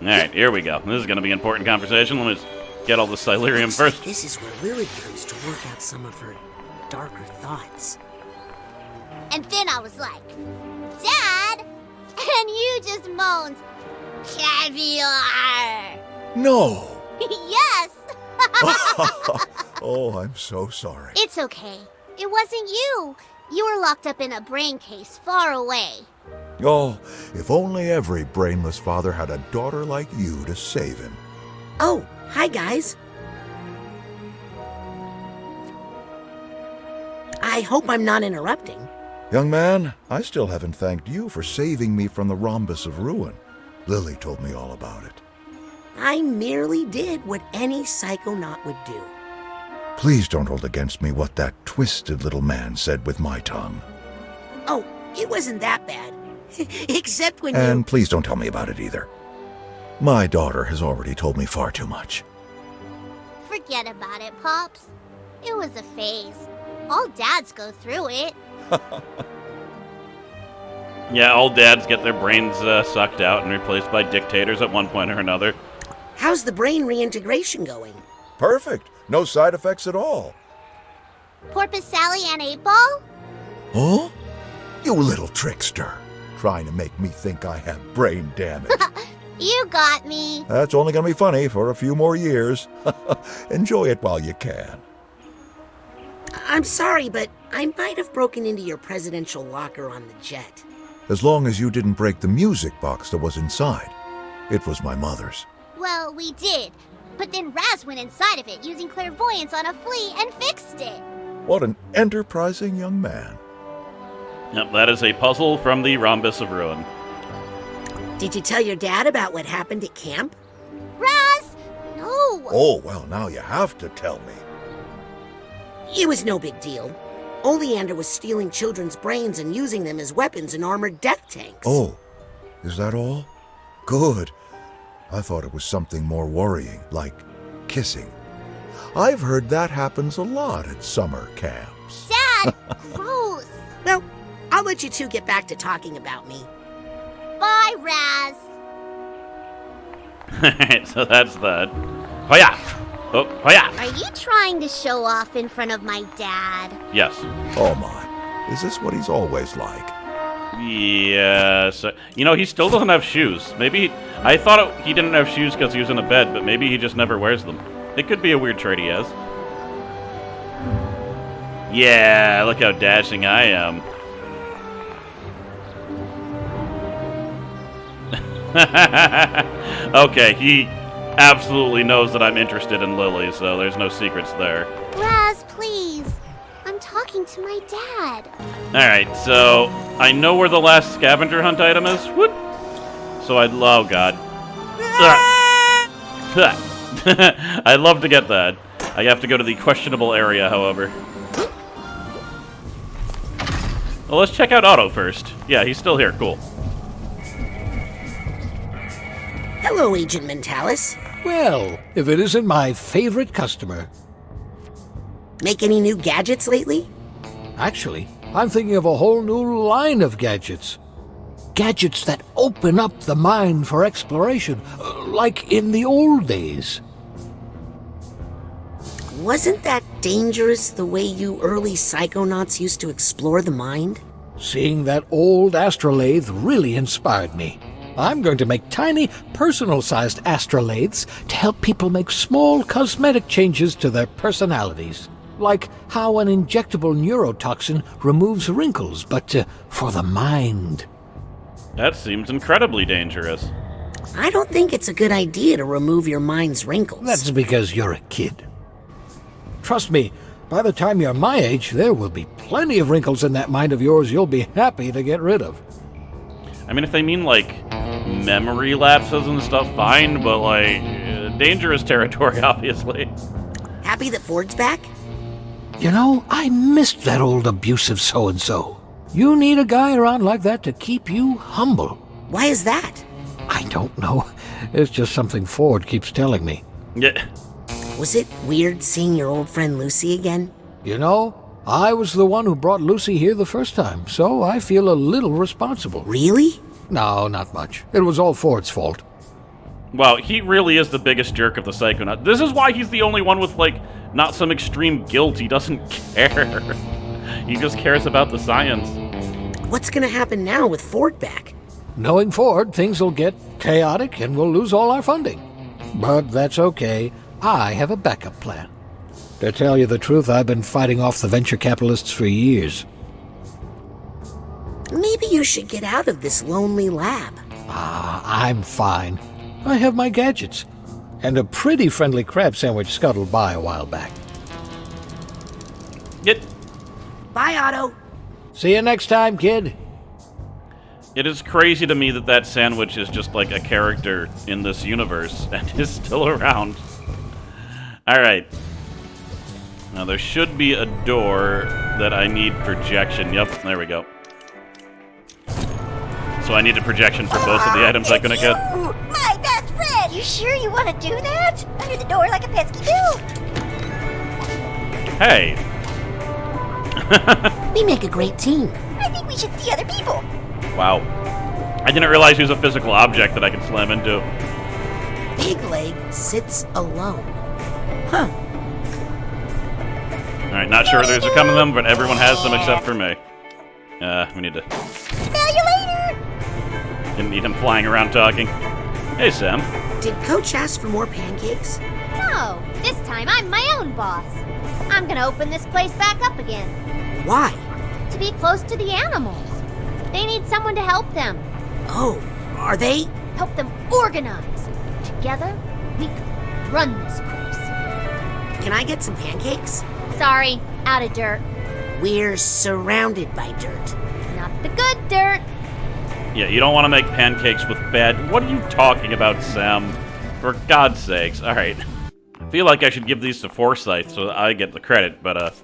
Alright, here we go. This is going to be an important conversation. Let me just get all the Silurium first. This is where Lily goes to work out some of her darker thoughts. And then I was like, Dad, and just moans, "Caviar!" No! Yes! Oh, I'm so sorry. It's okay. It wasn't you. You were locked up in a brain case far away. Oh, if only every brainless father had a daughter like you to save him. Oh, hi guys. I hope I'm not interrupting. Young man, I still haven't thanked you for saving me from the rhombus of ruin. Lily told me all about it. I merely did what any psychonaut would do. Please don't hold against me what that twisted little man said with my tongue. Oh, it wasn't that bad. Except when And please don't tell me about it either. My daughter has already told me far too much. Forget about it, Pops. It was a phase. All dads go through it. Yeah, all dads get their brains sucked out and replaced by dictators at one point or another. How's the brain reintegration going? Perfect. No side effects at all. Porpoise Sally and 8-Ball? Huh? You little trickster. Trying to make me think I have brain damage. You got me. That's only going to be funny for a few more years. Enjoy it while you can. I'm sorry, but I might have broken into your presidential locker on the jet. As long as you didn't break the music box that was inside. It was my mother's. Well, we did. But then Raz went inside of it using clairvoyance on a flea and fixed it. What an enterprising young man. Yep, that is a puzzle from the Rhombus of Ruin. Did you tell your dad about what happened at camp? Raz! No! Oh, well, now you have to tell me. It was no big deal. Oleander was stealing children's brains and using them as weapons in armored death tanks. Oh, is that all? Good. I thought it was something more worrying, like kissing. I've heard that happens a lot at summer camps. Dad! Gross! Well, I'll let you two get back to talking about me. Bye, Raz! Alright, so that's that. Hoya! Oh, hoya! Are you trying to show off in front of my dad? Yes. Oh my, is this what he's always like? Yes. You know, he still doesn't have shoes. I thought he didn't have shoes because he was in a bed, but maybe he just never wears them. It could be a weird trait he has. Yeah, look how dashing I am. Okay, he absolutely knows that I'm interested in Lily, so there's no secrets there. Raz, please. I'm talking to my dad. Alright, so I know where the last scavenger hunt item is. Whoop. So oh god. I'd love to get that. I have to go to the questionable area, however. Well, let's check out Otto first. Yeah, he's still here. Cool. Hello, Agent Mentalis. Well, if it isn't my favorite customer. Make any new gadgets lately? Actually, I'm thinking of a whole new line of gadgets. Gadgets that open up the mind for exploration, like in the old days. Wasn't that dangerous the way you early psychonauts used to explore the mind? Seeing that old astrolabe really inspired me. I'm going to make tiny, personal-sized astrolabes to help people make small cosmetic changes to their personalities. Like how an injectable neurotoxin removes wrinkles, but for the mind. That seems incredibly dangerous. I don't think it's a good idea to remove your mind's wrinkles. That's because you're a kid. Trust me, by the time you're my age, there will be plenty of wrinkles in that mind of yours you'll be happy to get rid of. I mean, if they mean, like, memory lapses and stuff, fine, but, like, dangerous territory, obviously. Happy that Ford's back? You know, I missed that old abusive so-and-so. You need a guy around like that to keep you humble. Why is that? I don't know. It's just something Ford keeps telling me. Yeah. Was it weird seeing your old friend Lucy again? You know, I was the one who brought Lucy here the first time, so I feel a little responsible. Really? No, not much. It was all Ford's fault. Wow, he really is the biggest jerk of the Psychonauts. This is why he's the only one with, like, not some extreme guilt. He doesn't care. He just cares about the science. What's gonna happen now with Ford back? Knowing Ford, things will get chaotic and we'll lose all our funding. But that's okay. I have a backup plan. To tell you the truth, I've been fighting off the venture capitalists for years. Maybe you should get out of this lonely lab. I'm fine. I have my gadgets. And a pretty friendly crab sandwich scuttled by a while back. Bye, Otto. See you next time, kid. It is crazy to me that that sandwich is just like a character in this universe and is still around. Alright. Now there should be a door that I need projection. Yep, there we go. So I need a projection for both of the items I'm gonna get. My best friend! You sure you want to do that? Under the door like a pesky bill? Hey. We make a great team. I think we should see other people. Wow. I didn't realize he was a physical object that I could slam into. Big Leg sits alone. Huh. Alright, not sure there's a come of them, but everyone has them except for me. We need to... Smell you later! Didn't need him flying around talking. Hey, Sam. Did Coach ask for more pancakes? No, this time I'm my own boss. I'm gonna open this place back up again. Why? To be close to the animals. They need someone to help them. Oh, are they? Help them organize. Together, we can run this place. Can I get some pancakes? Sorry, out of dirt. We're surrounded by dirt. Not the good dirt. Yeah, you don't want to make pancakes with bad... What are you talking about, Sam? For God's sakes. Alright. I feel like I should give these to Forsyth so that I get the credit, but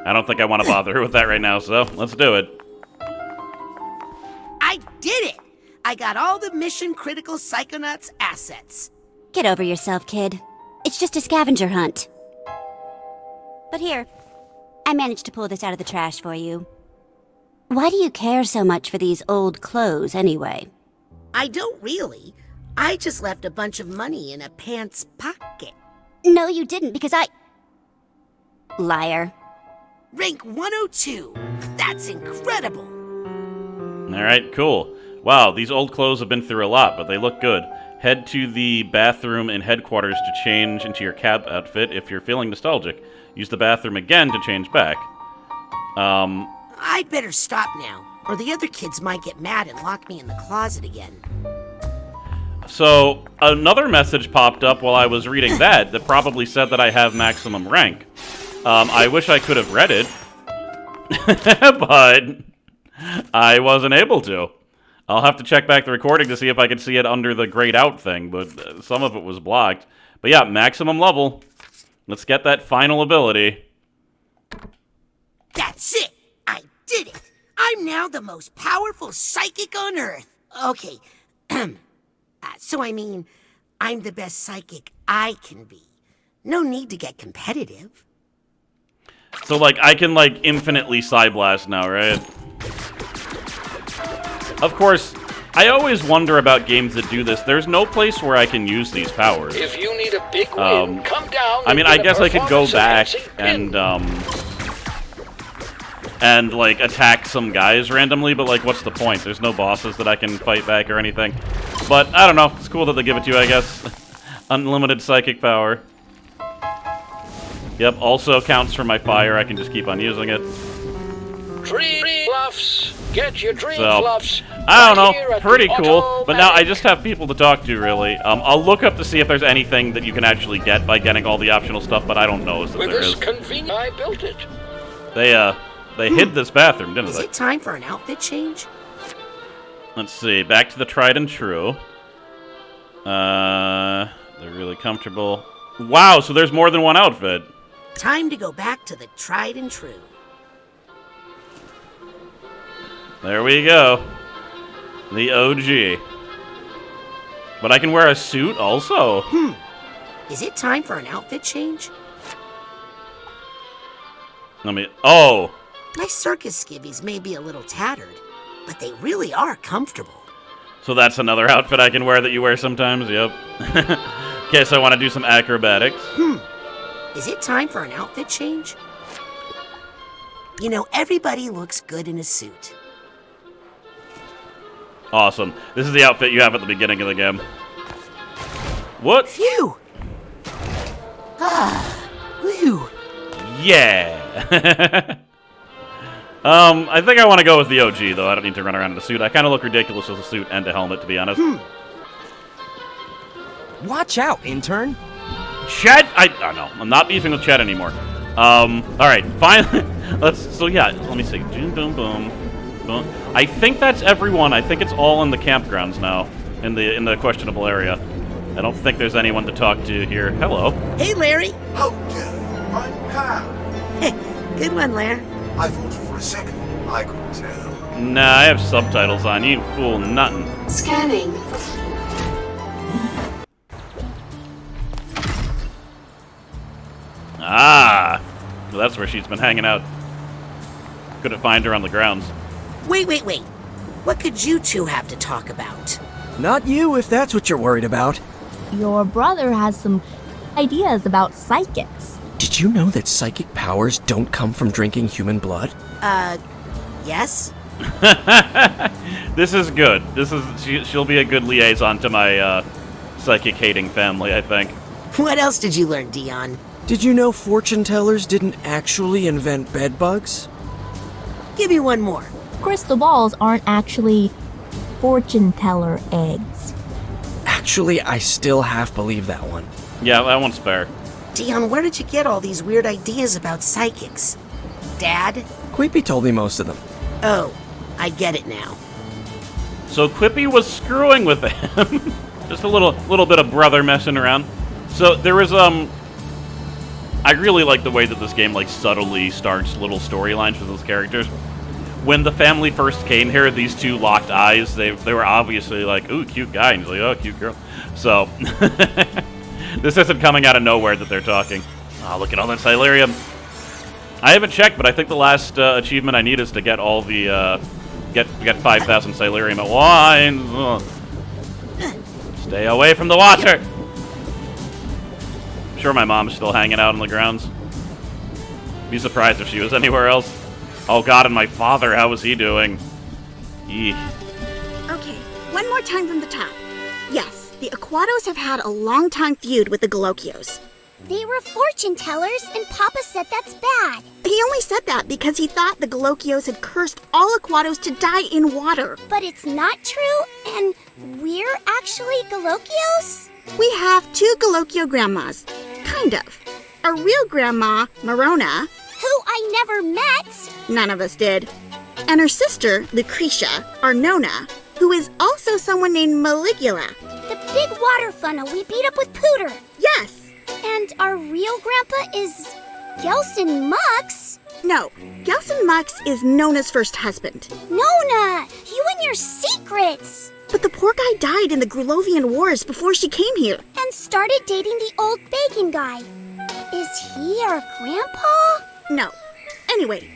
I don't think I want to bother her with that right now, so let's do it. I did it! I got all the mission-critical Psychonauts assets. Get over yourself, kid. It's just a scavenger hunt. But here, I managed to pull this out of the trash for you. Why do you care so much for these old clothes, anyway? I don't really. I just left a bunch of money in a pants pocket. No, you didn't, because I... Liar. Rank 102. That's incredible. Alright, cool. Wow, these old clothes have been through a lot, but they look good. Head to the bathroom in headquarters to change into your cab outfit if you're feeling nostalgic. Use the bathroom again to change back. I'd better stop now, or the other kids might get mad and lock me in the closet again. So, another message popped up while I was reading that probably said that I have maximum rank. I wish I could have read it, but I wasn't able to. I'll have to check back the recording to see if I can see it under the grayed out thing, but some of it was blocked. But yeah, maximum level. Let's get that final ability. That's it! I did it! I'm now the most powerful psychic on Earth. Okay, so I mean, I'm the best psychic I can be. No need to get competitive. So, like, I can, like, infinitely Psyblast now, right? Of course, I always wonder about games that do this. There's no place where I can use these powers. If you need a big win, come down. I mean, I guess I could go back and like, attack some guys randomly, but, like, what's the point? There's no bosses that I can fight back or anything. But, I don't know. It's cool that they give it to you, I guess. Unlimited psychic power. Yep, also counts for my fire. I can just keep on using it. Dream fluffs. Get your dream So, fluffs. I don't know. Pretty cool. But now I just have people to talk to, really. I'll look up to see if there's anything that you can actually get by getting all the optional stuff, but I don't know if there is. Convenient, I built it. They hid this bathroom, didn't Is they? it time for an outfit change? Let's see. Back to the tried and true. They're really comfortable. Wow, so there's more than one outfit. Time to go back to the tried and true. There we go. The OG. But I can wear a suit also. Is it time for an outfit change? Let me... Oh! My circus skivvies may be a little tattered, but they really are comfortable. So that's another outfit I can wear that you wear sometimes? Yep. Okay, so I want to do some acrobatics. Is it time for an outfit change? You know, everybody looks good in a suit. Awesome. This is the outfit you have at the beginning of the game. What? Phew! Ah, whew. Yeah! I think I want to go with the OG, though. I don't need to run around in a suit. I kind of look ridiculous with a suit and a helmet, to be honest. Watch out, intern. Chet? I don't know. I'm not beefing with Chet anymore. Alright, finally. Let me see. Boom, boom, boom. Boom. I think that's everyone. I think it's all in the campgrounds now. In the questionable area. I don't think there's anyone to talk to here. Hello. Hey, Larry. How dare you? I'm Pam. Good one, Lair. I thought for a second I could tell. Nah, I have subtitles on. You ain't fool nothing. Scanning. Ah! Well, that's where she's been hanging out. Couldn't find her on the grounds. Wait. What could you two have to talk about? Not you, if that's what you're worried about. Your brother has some ideas about psychics. Did you know that psychic powers don't come from drinking human blood? Yes? This is good. She'll be a good liaison to my psychic-hating family, I think. What else did you learn, Dion? Did you know fortune tellers didn't actually invent bedbugs? Give me one more. Crystal balls aren't actually fortune teller eggs. Actually, I still half believe that one. Yeah, that one's fair. Dion, where did you get all these weird ideas about psychics? Dad? Quippy told me most of them. Oh, I get it now. So Quippy was screwing with him. Just a little bit of brother messing around. So there was I really like the way that this game subtly starts little storylines with those characters. When the family first came here, these two locked eyes. They were obviously like, "Ooh, cute guy," and he's like, "Oh, cute girl." So this isn't coming out of nowhere that they're talking. Oh, look at all that Silurium. I haven't checked, but I think the last achievement I need is to get all the get 5,000 Silurium at once. Ugh. Stay away from the water. I'm sure my mom's still hanging out on the grounds. Be surprised if she was anywhere else. Oh God, and my father, how was he doing? Eek. Okay, one more time from the top. Yes, the Aquatos have had a long-time feud with the Gulchios. They were fortune tellers, and Papa said that's bad. He only said that because he thought the Gulchios had cursed all Aquatos to die in water. But it's not true, and we're actually Gulchios? We have two Gulchio grandmas. Kind of. A real grandma, Morona, who I never met. None of us did. And her sister, Lucretia, or Nona, who is also someone named Maligula. The big water funnel we beat up with Pooter. Yes. And our real grandpa is Gelson Mux. No, Gelson Mux is Nona's first husband. Nona, you and your secrets. But the poor guy died in the Grulovian Wars before she came here. And started dating the old bacon guy. Is he our grandpa? No. Anyway,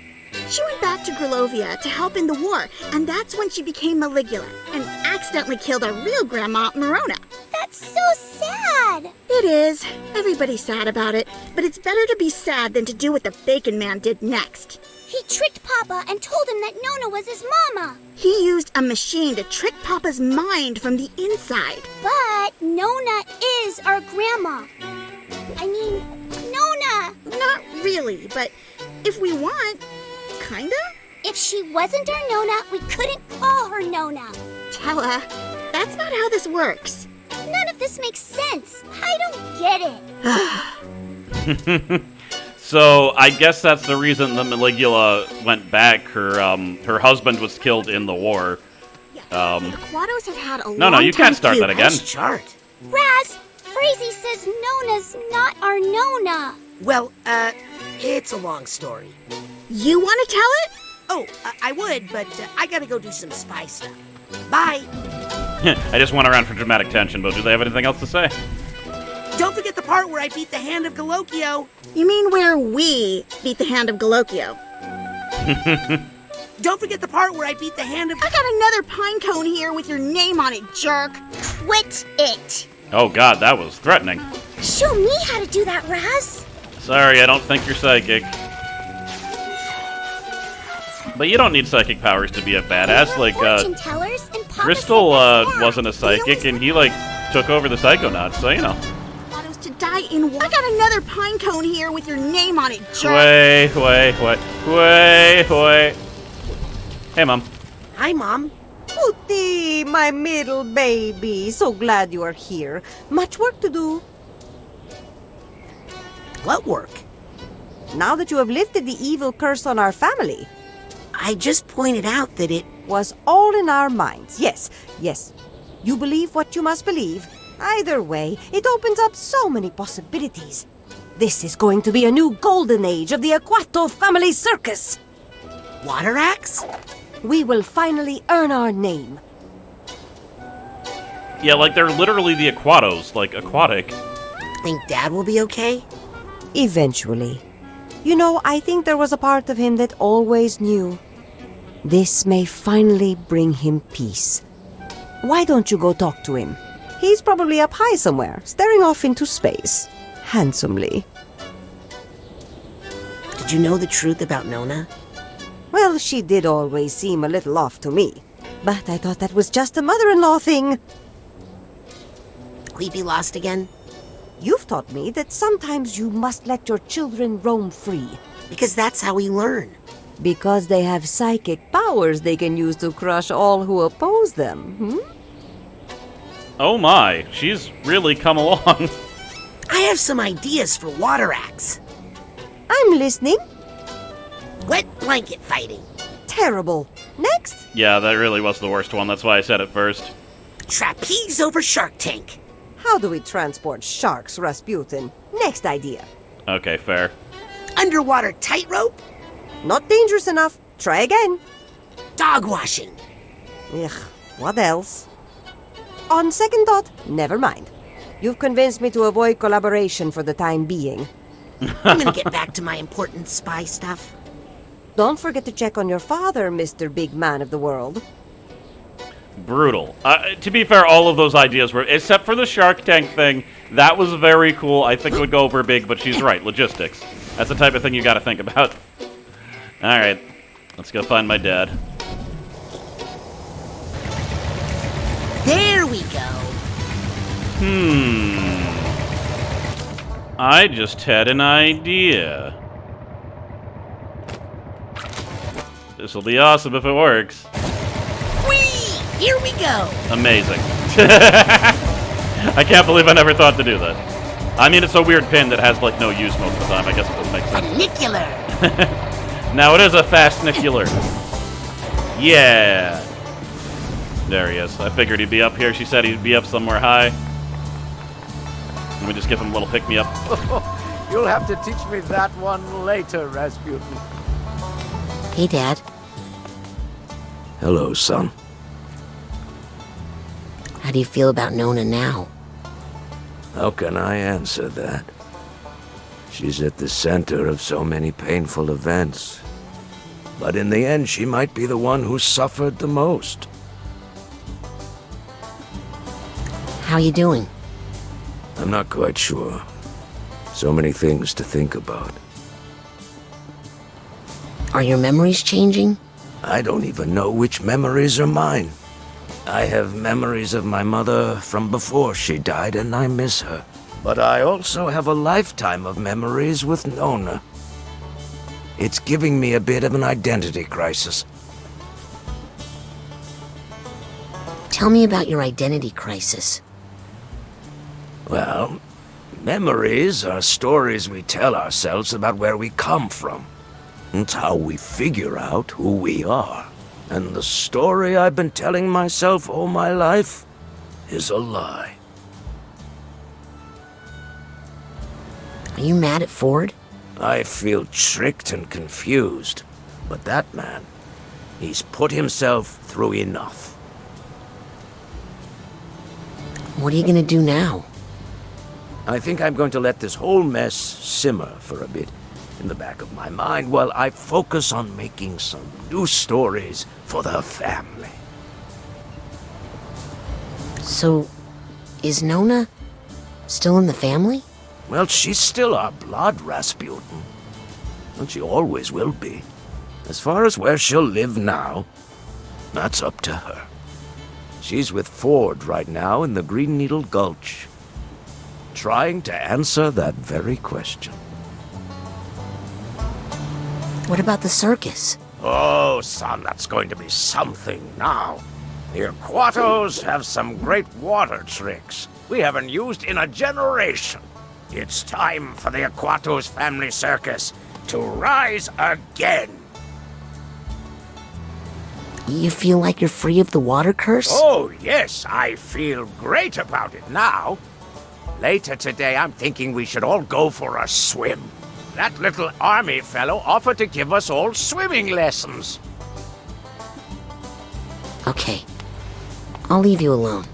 she went back to Grulovia to help in the war, and that's when she became Maligula and accidentally killed our real grandma, Morona. That's so sad. It is. Everybody's sad about it, but it's better to be sad than to do what the Bacon Man did next. He tricked Papa and told him that Nona was his mama. He used a machine to trick Papa's mind from the inside. But Nona is our grandma. I mean, Nona. Not really, but if we want, kinda? If she wasn't our Nona, we couldn't call her Nona. Tella, that's not how this works. None of this makes sense. I don't get it. So I guess that's the reason that Maligula went back. Her husband was killed in the war. The Aquatos have had a long No, you time can't start feud. that again. Nice chart. Raz, Frazee says Nona's not our Nona. Well, it's a long story. You want to tell it? Oh, I would, but I gotta go do some spy stuff. Bye. I just went around for dramatic tension, but do they have anything else to say? Don't forget the part where I beat the hand of Gulchio. You mean where we beat the hand of Gulchio? Don't forget the part where I beat the hand of... I got another pine cone here with your name on it, jerk. Quit it. Oh God, that was threatening. Show me how to do that, Raz. Sorry, I don't think you're psychic. But you don't need psychic powers to be a badass. Fortune tellers, and Papa Crystal wasn't a psychic, and he, like, took over the Psychonauts, so, you know. Thought it was to die in war. I got another pine cone here with your name on it, jerk. Wait. Hey, Mom. Hi, Mom. Pooty, my middle baby. So glad you are here. Much work to do. What work? Now that you have lifted the evil curse on our family. I just pointed out that it was all in our minds. Yes. You believe what you must believe. Either way, it opens up so many possibilities. This is going to be a new golden age of the Aquato family circus. Water axe? We will finally earn our name. Yeah, like, they're literally the Aquatos, like, aquatic. Think Dad will be okay? Eventually. You know, I think there was a part of him that always knew. This may finally bring him peace. Why don't you go talk to him? He's probably up high somewhere, staring off into space. Handsomely. Did you know the truth about Nona? Well, she did always seem a little off to me. But I thought that was just a mother-in-law thing. Queepy lost again? You've taught me that sometimes you must let your children roam free. Because that's how we learn. Because they have psychic powers they can use to crush all who oppose them, Oh my, she's really come along. I have some ideas for water axe. I'm listening. Wet blanket fighting. Terrible. Next? Yeah, that really was the worst one. That's why I said it first. Trapeze over shark tank. How do we transport sharks, Rasputin? Next idea. Okay, fair. Underwater tightrope? Not dangerous enough. Try again. Dog washing. Ugh, what else? On second thought, never mind. You've convinced me to avoid collaboration for the time being. I'm gonna get back to my important spy stuff. Don't forget to check on your father, Mr. Big Man of the World. Brutal. To be fair, all of those ideas were, except for the Shark Tank thing, that was very cool. I think it would go over big, but she's right. Logistics. That's the type of thing you gotta think about. Alright, let's go find my dad. There we go. I just had an idea. This'll be awesome if it works. Whee! Here we go. Amazing. I can't believe I never thought to do that. I mean, it's a weird pin that has, like, no use most of the time. I guess it doesn't make sense. Funicular. Now it is a fastnicular. Yeah. There he is. I figured he'd be up here. She said he'd be up somewhere high. Let me just give him a little pick-me-up. You'll have to teach me that one later, Rasputin. Hey, Dad. Hello, son. How do you feel about Nona now? How can I answer that? She's at the center of so many painful events. But in the end, she might be the one who suffered the most. How you doing? I'm not quite sure. So many things to think about. Are your memories changing? I don't even know which memories are mine. I have memories of my mother from before she died, and I miss her. But I also have a lifetime of memories with Nona. It's giving me a bit of an identity crisis. Tell me about your identity crisis. Well, memories are stories we tell ourselves about where we come from. It's how we figure out who we are. And the story I've been telling myself all my life is a lie. Are you mad at Ford? I feel tricked and confused. But that man, he's put himself through enough. What are you gonna do now? I think I'm going to let this whole mess simmer for a bit in the back of my mind while I focus on making some new stories for the family. So, is Nona still in the family? Well, she's still our blood, Rasputin. And she always will be. As far as where she'll live now, that's up to her. She's with Ford right now in the Green Needle Gulch, trying to answer that very question. What about the circus? Oh, son, that's going to be something now. The Aquatos have some great water tricks we haven't used in a generation. It's time for the Aquatos family circus to rise again. You feel like you're free of the water curse? Oh, yes, I feel great about it now. Later today, I'm thinking we should all go for a swim. That little army fellow offered to give us all swimming lessons. Okay. I'll leave you alone.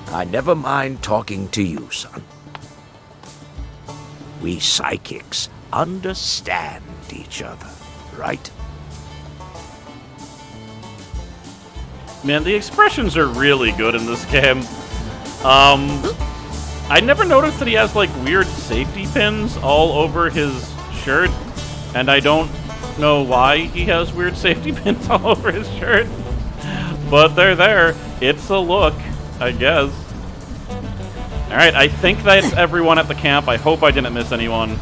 I never mind talking to you, son. We psychics understand each other, right? Man, the expressions are really good in this game. I never noticed that he has, like, weird safety pins all over his shirt, and I don't know why he has weird safety pins all over his shirt, but they're there. It's a look, I guess. Alright, I think that's everyone at the camp. I hope I didn't miss anyone,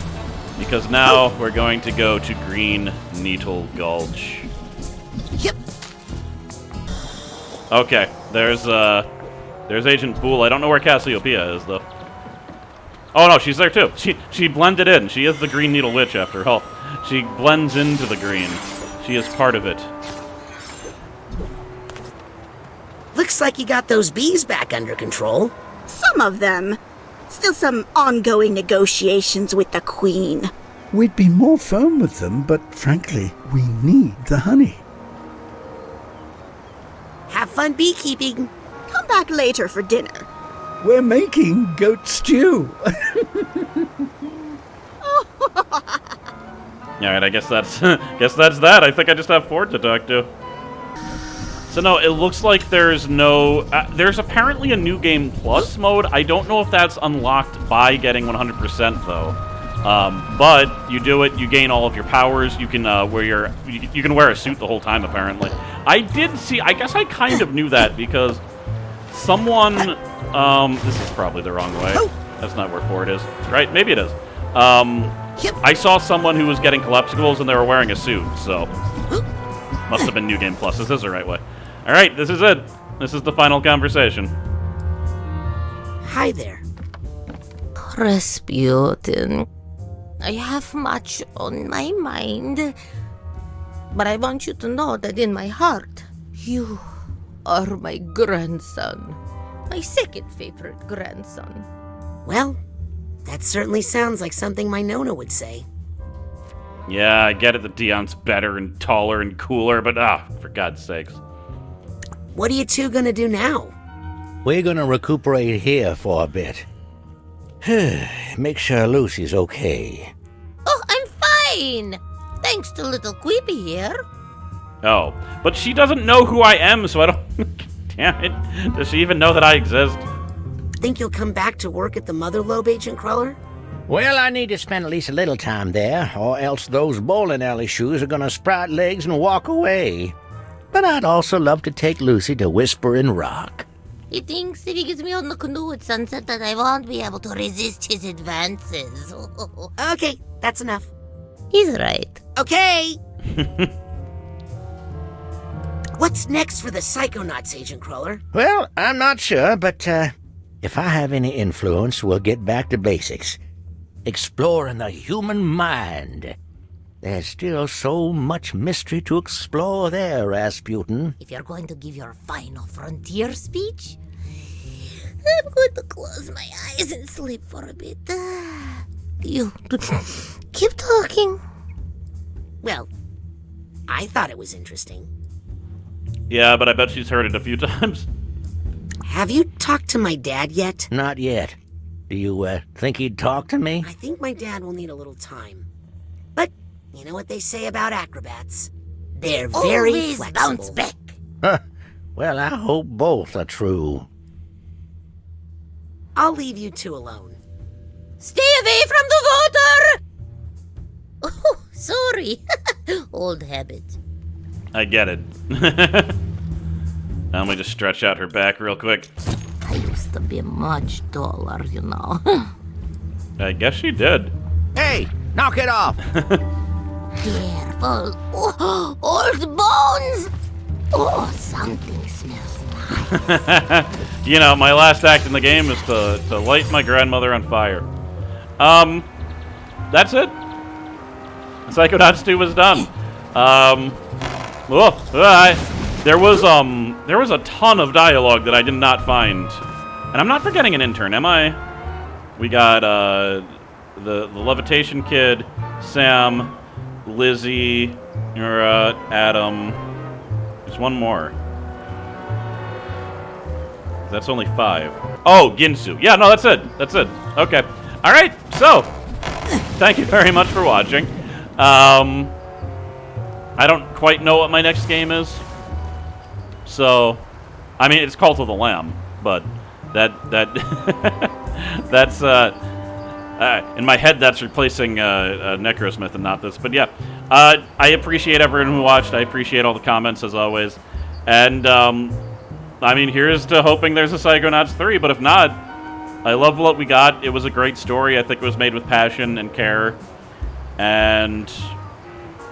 because now we're going to go to Green Needle Gulch. Yep. Okay, there's Agent Boole. I don't know where Cassiopeia is, though. Oh, no, she's there, too. She blended in. She is the Green Needle Witch, after all. She blends into the green. She is part of it. Looks like you got those bees back under control. Some of them. Still some ongoing negotiations with the Queen. We'd be more firm with them, but frankly, we need the honey. Have fun beekeeping. Come back later for dinner. We're making goat stew. Alright, I guess that's that. I think I just have Ford to talk to. So no, it looks like there's no... there's apparently a New Game Plus mode. I don't know if that's unlocked by getting 100% though. But you do it, you gain all of your powers, you can you can wear a suit the whole time apparently. I did see, I guess I kind of knew that because someone, this is probably the wrong way. That's not where Ford is, right? Maybe it is. I saw someone who was getting collapsicles and they were wearing a suit, so must have been New Game Plus. This is the right way. All right, this is it. This is the final conversation. Hi there. Rasputin, I have much on my mind, but I want you to know that in my heart, you are my grandson. My second favorite grandson. Well, that certainly sounds like something my Nona would say. Yeah, I get it that Dion's better and taller and cooler, but for God's sakes. What are you two gonna do now? We're gonna recuperate here for a bit. Make sure Lucy's okay. Oh, I'm fine! Thanks to little Quippy here. Oh, but she doesn't know who I am, so I don't... Damn it. Does she even know that I exist? Think you'll come back to work at the Mother Lobe, Agent Cruller? Well, I need to spend at least a little time there, or else those bowling alley shoes are gonna sprout legs and walk away. But I'd also love to take Lucy to Whispering Rock. He thinks if he gets me on the canoe at sunset that I won't be able to resist his advances. Okay, that's enough. He's right. Okay! What's next for the Psychonauts, Agent Cruller? Well, I'm not sure, but if I have any influence, we'll get back to basics. Exploring the human mind. There's still so much mystery to explore there, Rasputin. If you're going to give your final frontier speech, I'm going to close my eyes and sleep for a bit. You keep talking. Well, I thought it was interesting. Yeah, but I bet she's heard it a few times. Have you talked to my dad yet? Not yet. Do you think he'd talk to me? I think my dad will need a little time. But you know what they say about acrobats? They're very always flexible. Bounce back. Huh. Well, I hope both are true. I'll leave you two alone. Stay away from the water! Oh, sorry. Old habit. I get it. Let me just stretch out her back real quick. I used to be much taller, you know. I guess she did. Hey, knock it off! Careful. Oh, old bones! Oh, something smells nice. You know, my last act in the game is to light my grandmother on fire. That's it. Psychonauts 2 was done. There was a ton of dialogue that I did not find. And I'm not forgetting an intern, am I? We got the levitation kid, Sam, Lizzie, Adam. There's one more. That's only 5. Oh, Ginsu. Yeah, no, that's it. That's it. Okay. All right. So, thank you very much for watching. I don't quite know what my next game is. So, I mean, it's Cult of the Lamb, but that's in my head that's replacing Necrosmith and not this. But yeah, I appreciate everyone who watched. I appreciate all the comments as always, and I mean, here's to hoping there's a Psychonauts 3. But if not, I love what we got. It was a great story. I think it was made with passion and care, and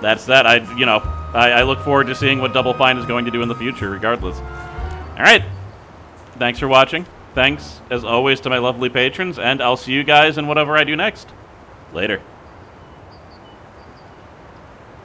that's that. I look forward to seeing what Double Fine is going to do in the future, regardless. All right. Thanks for watching. Thanks, as always, to my lovely patrons, and I'll see you guys in whatever I do next. Later.